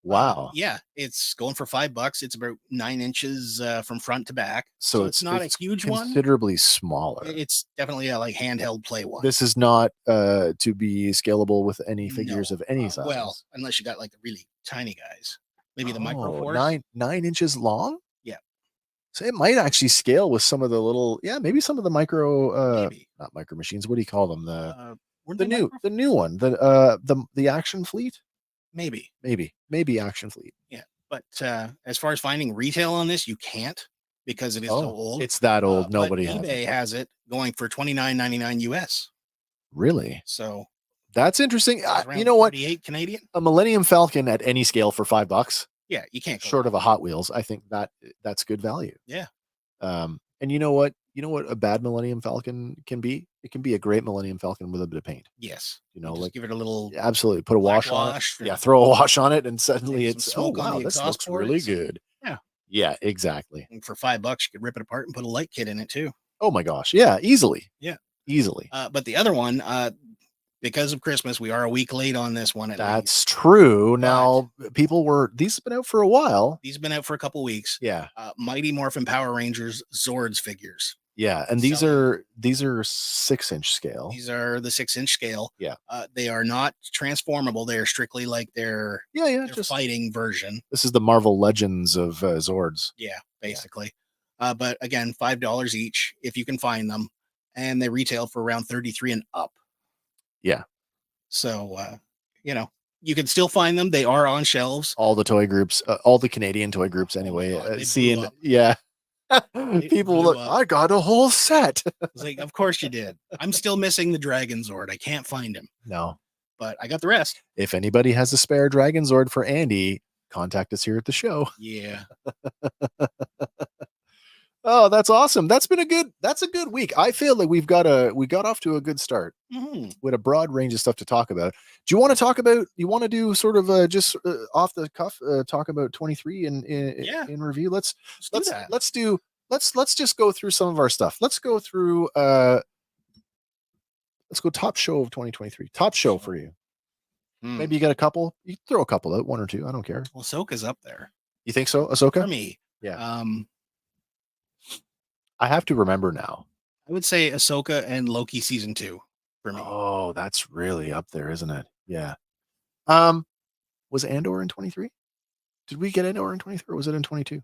Wow. Yeah, it's going for $5. It's about 9 inches from front to back. So it's not a huge one. considerably smaller. It's definitely a like handheld play one. This is not to be scalable with any figures No. of any size. Well, unless you got like the really tiny guys. maybe the Micro Oh, Force. 9 inches long. Yeah. So it might actually scale with some of the little, maybe some of the micro, Maybe. not micro machines. What do you call them? Weren't The they Micro? the new one, the action fleet. Maybe. Maybe action fleet. Yeah. But as far as finding retail on this, you can't because it is so old. It's that old. But Nobody has eBay it. has it going for $29.99 US. Really? So That's interesting. around You know what? 38 Canadian. A Millennium Falcon at any scale for $5, Yeah, you can't go short of wrong. a Hot Wheels. I think that's good value. Yeah. And you know what? You know what a bad Millennium Falcon can be? It can be a great Millennium Falcon with a bit of paint. Yes. You know, just like give it a little absolutely put a wash on it. wash. Yeah, throw a wash on it, and suddenly maybe it's some smoke on the this exhaust looks really ports. good. Yeah. Yeah, exactly. And for $5, you could rip it apart and put a light kit in it too. Oh my gosh. Yeah, easily. Yeah. Easily. But the other one, because of Christmas, we are a week late on this one. That's true. Now, these have been out for a while. These have been out for a couple weeks. Yeah. Mighty Morphin Power Rangers Zords figures. Yeah. And these are 6-inch scale. These are the 6-inch scale. Yeah. They are not transformable. They are strictly like their just fighting version. This is the Marvel Legends of Zords. Yeah, basically. But again, $5 each if you can find them. And they retail for around 33 and up. Yeah. So, you can still find them. They are on shelves. All the toy groups, all the Canadian toy groups anyway. People look, I got a whole set. It's like, of course you did. I'm still missing the Dragon Zord. I can't find him. No. But I got the rest. If anybody has a spare Dragon Zord for Andy, contact us here at the show. Yeah. Oh, that's awesome. That's a good week. I feel like we got off to a good start with a broad range of stuff to talk about. Do you want to do sort of just off the cuff, talk about 23 in review? Let's just go through some of our stuff. Let's go through, let's go top show of 2023. Top show for you. Maybe you got a couple. You can throw a couple out, one or two. I don't care. Well, Ahsoka's up there. You think so? Ahsoka? For me. Yeah. I have to remember now. I would say Ahsoka and Loki season 2 for me. Oh, that's really up there, isn't it? Yeah. Was Andor in 23? Did we get Andor in 23 or was it in 22?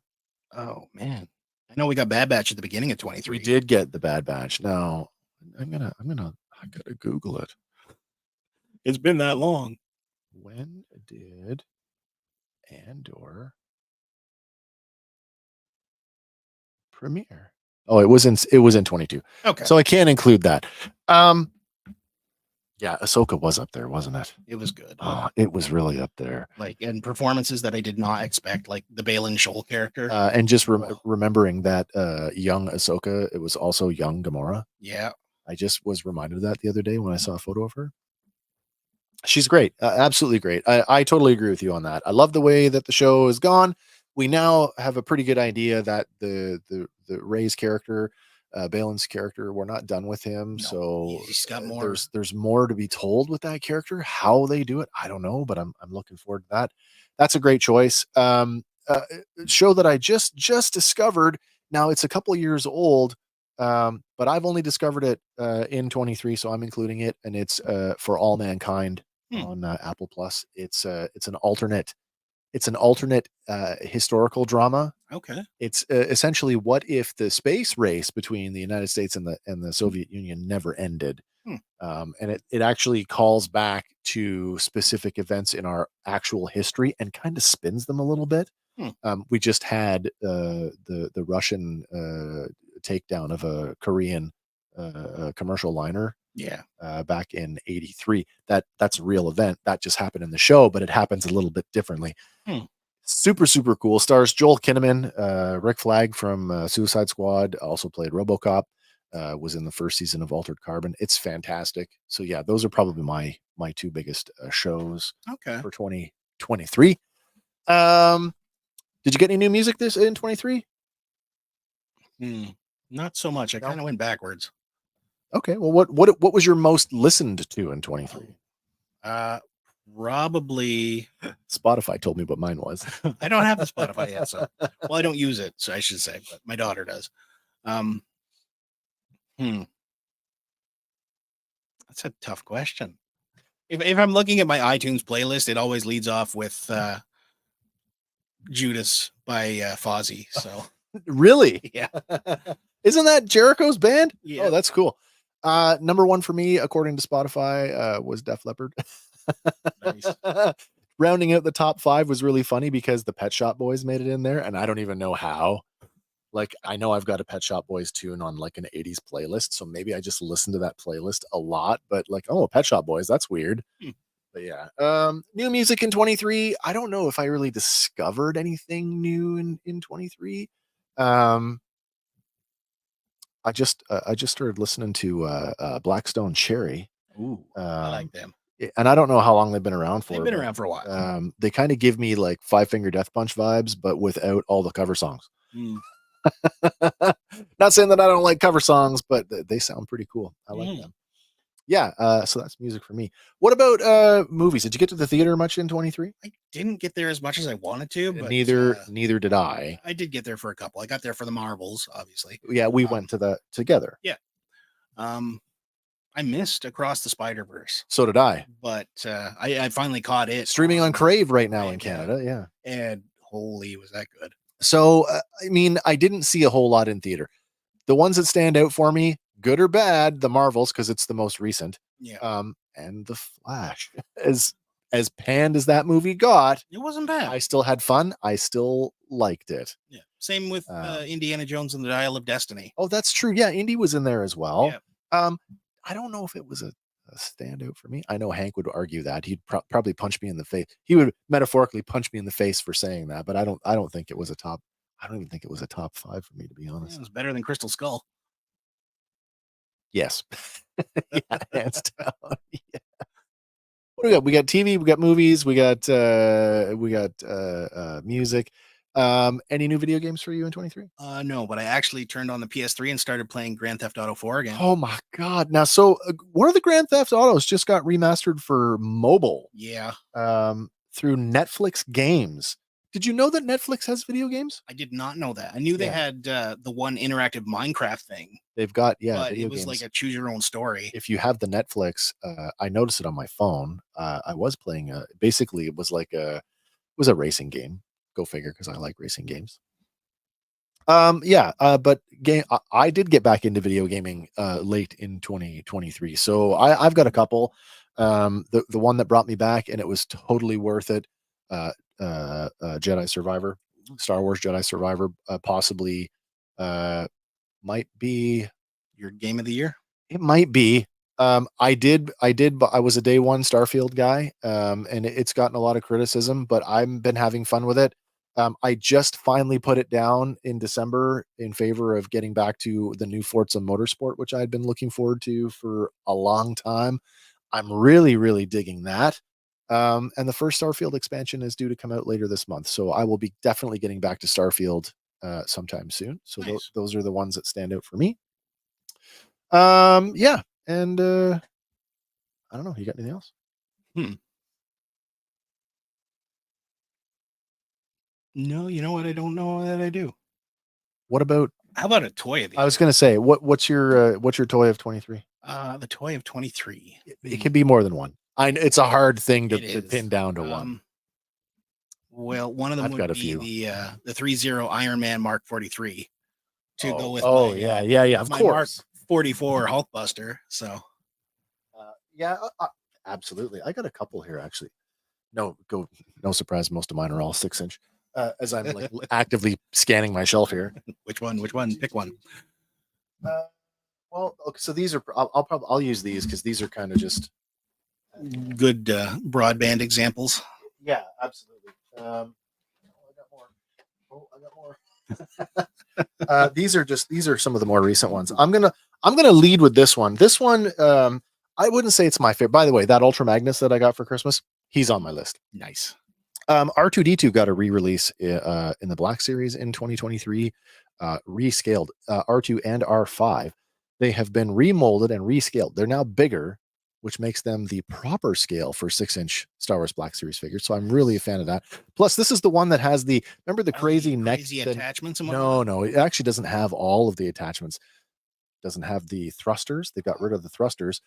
Oh man. I know we got Bad Batch at the beginning of 23. We did get the Bad Batch. Now I gotta Google it. It's been that long. When did Andor premiere? Oh, it was in 22. Okay. So I can't include that. Yeah, Ahsoka was up there, wasn't it? It was good. Oh, it was really up there. Like, and performances that I did not expect, like the Balin Shoal character. And just remembering that young Ahsoka, it was also young Gamora. Yeah. I just was reminded of that the other day when I saw a photo of her. She's great. Absolutely great. I totally agree with you on that. I love the way that the show is gone. We now have a pretty good idea that the Rey's character, Balin's character, we're not done with him. No, so he's got more. There's more to be told with that character. How they do it, I don't know, but I'm looking forward to that. That's a great choice. Show that I just discovered. Now it's a couple years old, but I've only discovered it in 23, so I'm including it, and it's For All Mankind on Apple Plus. It's an alternate historical drama. Okay. It's essentially what if the space race between the United States and the Soviet Union never ended. And it actually calls back to specific events in our actual history and kind of spins them a little bit. We just had the Russian takedown of a Korean commercial liner. Yeah. Back in 83. That's a real event. That just happened in the show, but it happens a little bit differently. Super, super cool. Stars Joel Kinnaman, Rick Flag from Suicide Squad, also played RoboCop, was in the first season of Altered Carbon. It's fantastic. So yeah, those are probably my two biggest shows for 2023. Did you get any new music this in 23? Not so much. I kind of went backwards. Okay. Well, what was your most listened to in 23? Probably Spotify told me what mine was. I don't have the Spotify yet, so I don't use it, so I should say, but my daughter does. That's a tough question. If I'm looking at my iTunes playlist, it always leads off with Judas by Fozzy. So Really? yeah, Isn't that Jericho's band? Yeah. Oh, that's cool. Number one for me, according to Spotify, was Def Leppard. Nice. Rounding out the top 5 was really funny because the Pet Shop Boys made it in there, and I don't even know how. Like, I know I've got a Pet Shop Boys tune on like an 80s playlist, so maybe I just listen to that playlist a lot, but like, oh, Pet Shop Boys, that's weird. But yeah. New music in 23. I don't know if I really discovered anything new in 23. I just started listening to Blackstone Cherry. Ooh, I like them. And I don't know how long they've been around for. They've been around for a while. They kind of give me like Five Finger Death Punch vibes, but without all the cover songs. Not saying that I don't like cover songs, but they sound pretty cool. I like them. Yeah. So that's music for me. What about movies? Did you get to the theater much in 23? I didn't get there as much as I wanted to, but Neither did I. I did get there for a couple. I got there for the Marvels, obviously. Yeah, we went to the together. Yeah. I missed Across the Spider-Verse. So did I. But I finally caught it. Streaming on Crave right now in Canada. Yeah. And holy, was that good. So, I mean, I didn't see a whole lot in theater. The ones that stand out for me, good or bad, the Marvels, because it's the most recent. Yeah. And the Flash. As panned as that movie got, it wasn't bad. I still had fun. I still liked it. Yeah. Same with Indiana Jones and the Dial of Destiny. Oh, that's true. Yeah, Indy was in there as well. Yeah. I don't know if it was a standout for me. I know Hank would argue that he'd probably punch me in the face. He would metaphorically punch me in the face for saying that, but I don't think it was a top. I don't even think it was a top 5 for me, to be honest. Yeah, it was better than Crystal Skull. Yes. Yeah, hands down. Yeah. What do we got? We got TV, we got movies, we got music. Any new video games for you in 23? No, but I actually turned on the PS3 and started playing Grand Theft Auto 4 again. Oh my god. Now, so one of the Grand Theft Autos just got remastered for mobile. Yeah. Through Netflix games. Did you know that Netflix has video games? I did not know that. I knew they had the one interactive Minecraft thing. They've got, but video it was games. like a choose your own story. If you have the Netflix, I noticed it on my phone. I was playing basically it was a racing game. Go figure, because I like racing games. But I did get back into video gaming late in 2023. So I've got a couple. The one that brought me back, and it was totally worth it. Jedi Survivor, Star Wars Jedi Survivor, possibly might be your game of the year. It might be. I was a day one Starfield guy, and it's gotten a lot of criticism, but I've been having fun with it. I just finally put it down in December in favor of getting back to the new Forza Motorsport, which I had been looking forward to for a long time. I'm really, really digging that. And the first Starfield expansion is due to come out later this month. So I will be definitely getting back to Starfield sometime soon. So nice. Those are the ones that stand out for me. Yeah. And I don't know. You got anything else? No, you know what? I don't know that I do. What about? How about a toy of the year? I was going to say, what's your toy of 23? The toy of 23. It can be more than one. It's a hard thing to pin down to one. Well, one of them would be the 3.0 Iron Man Mark 43 to go with. Oh, yeah. Of course. Mark 44 Hulkbuster. So, absolutely. I got a couple here actually. No surprise. Most of mine are all 6-inch. As I'm like actively scanning my shelf here. Which one? Pick one. Well, okay, so these are. I'll use these because these are kind of just good broadband examples. Yeah, absolutely. I got more. These are some of the more recent ones. I'm gonna lead with this one. This one, I wouldn't say it's my favorite. By the way, that Ultra Magnus that I got for Christmas, he's on my list. Nice. R2D2 got a re-release in the Black Series in 2023, rescaled R2 and R5. They have been remolded and rescaled. They're now bigger, which makes them the proper scale for 6-inch Star Wars Black Series figures. So I'm really a fan of that. Plus, this is the one that has remember the crazy neck attachments? And no, it actually doesn't have all of the attachments. Doesn't have the thrusters. They got rid of the thrusters.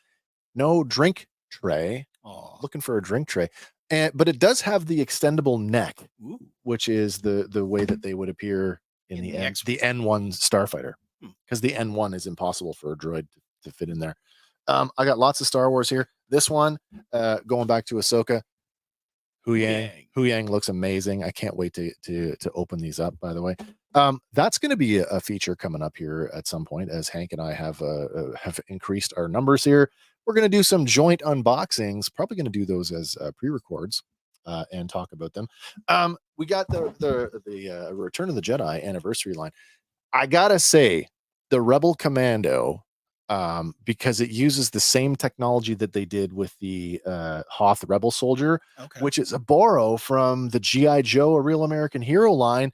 No drink tray. Oh. Looking for a drink tray. but it does have the extendable neck, Ooh. which is the way that they would appear in the N1 Starfighter, because the N1 is impossible for a droid to fit in there. I got lots of Star Wars here. This one, going back to Ahsoka, Huyang looks amazing. I can't wait to open these up, by the way. That's going to be a feature coming up here at some point, as Hank and I have increased our numbers here. We're going to do some joint unboxings, probably going to do those as pre-records and talk about them. We got the Return of the Jedi anniversary line. I gotta say, the Rebel Commando, because it uses the same technology that they did with the Hoth Rebel Soldier, which is a borrow from the G.I. Joe, A Real American Hero line.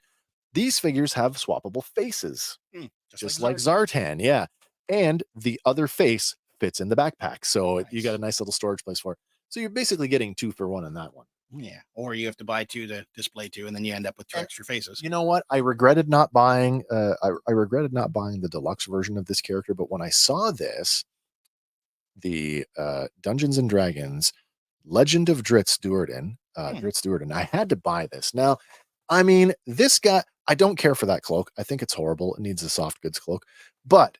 These figures have swappable faces, just like Zartan. Yeah. And the other face fits in the backpack. So you got a nice little storage place for it. So you're basically getting 2 for 1 on that one. Yeah. Or you have to buy 2 to display 2, and then you end up with 2 extra faces. You know what? I regretted not buying I regretted not buying the deluxe version of this character, but when I saw this, the Dungeons and Dragons Legend of Dritz Duerden, I had to buy this. Now, I mean, this guy, I don't care for that cloak. I think it's horrible. It needs a soft goods cloak. But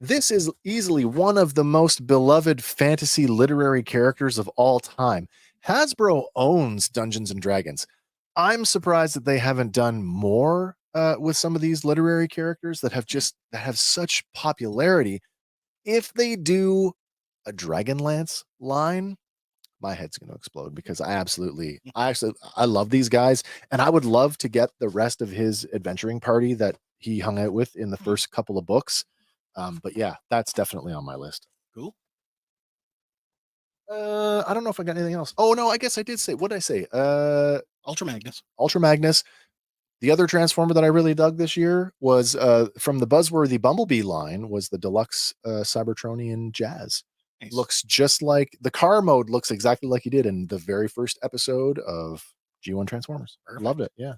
this is easily one of the most beloved fantasy literary characters of all time. Hasbro owns Dungeons and Dragons. I'm surprised that they haven't done more with some of these literary characters that have such popularity. If they do a Dragonlance line, my head's going to explode, because I love these guys, and I would love to get the rest of his adventuring party that he hung out with in the first couple of books. But yeah, that's definitely on my list. Cool. I don't know if I got anything else. Oh no, I guess I did say, what did I say? Ultra Magnus. The other Transformer that I really dug this year was from the Buzzworthy Bumblebee line, was the deluxe Cybertronian Jazz. Nice. Looks just like the car mode, looks exactly like he did in the very first episode of G1 Transformers. Perfect. Loved it. Yeah.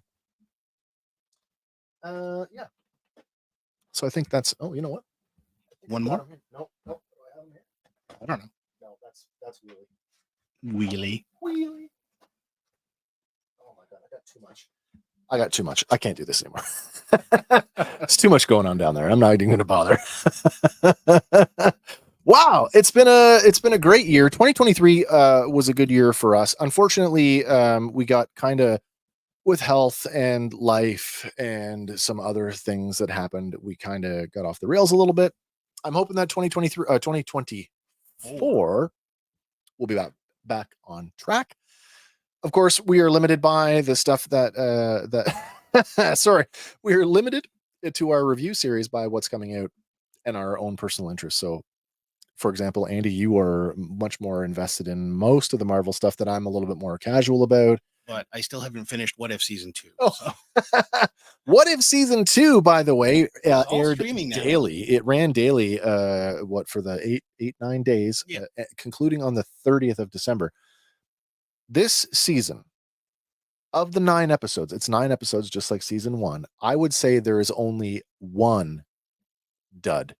Yeah. So I think that's, oh, you know what? One more? No. I don't know. No, that's Wheelie. Oh my God, I got too much. I can't do this anymore. It's too much going on down there. I'm not even going to bother. Wow, it's been a great year. 2023 was a good year for us. Unfortunately, we got kind of, with health and life and some other things that happened, we kind of got off the rails a little bit. I'm hoping that 2024 we'll be back on track. Of course, we are limited by the stuff that sorry, we are limited to our review series by what's coming out and our own personal interests. So, for example, Andy, you are much more invested in most of the Marvel stuff that I'm a little bit more casual about. But I still haven't finished What If Season 2. Oh. So. What If Season 2, by the way, aired daily. It ran daily, for the 9 days, concluding on the 30th of December. This season, of the 9 episodes, it's 9 episodes, just like season 1. I would say there is only one dud.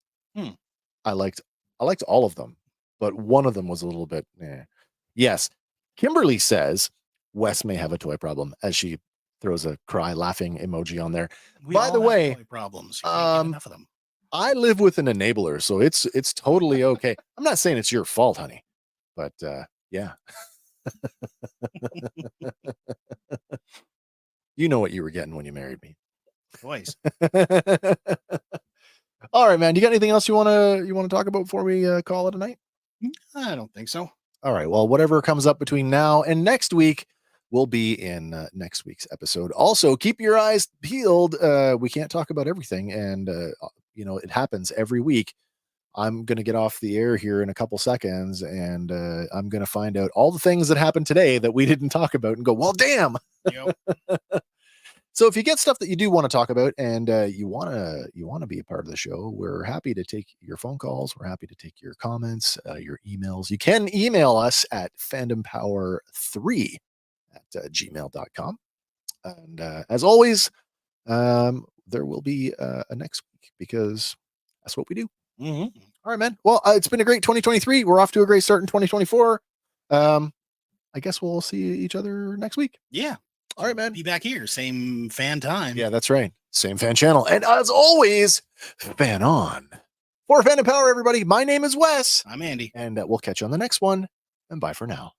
I liked all of them, but one of them was a little bit, Yes, Kimberly says Wes may have a toy problem, as she throws a cry laughing emoji on there. By the way, toy problems. You can't get enough of them. I live with an enabler, so it's totally okay. I'm not saying it's your fault, honey, but yeah. You know what you were getting when you married me. Toys. All right, man. You got anything else you want to talk about before we call it a night? I don't think so. All right. Well, whatever comes up between now and next week will be in next week's episode. Also, keep your eyes peeled. We can't talk about everything, and it happens every week. I'm going to get off the air here in a couple seconds, and I'm going to find out all the things that happened today that we didn't talk about and go, well, damn. Yep. So if you get stuff that you do want to talk about, and you want to be a part of the show, we're happy to take your phone calls. We're happy to take your comments, your emails. You can email us at fandompower3@gmail.com. And as always, there will be a next week, because that's what we do. Mm-hmm. All right, man. Well, it's been a great 2023. We're off to a great start in 2024. I I guess we'll see each other next week. Yeah. All right, man. Be back here. Same fan time. Yeah, that's right. Same fan channel. And as always, fan on. For Fandom Power, everybody, my name is Wes. I'm Andy. And we'll catch you on the next one. And bye for now.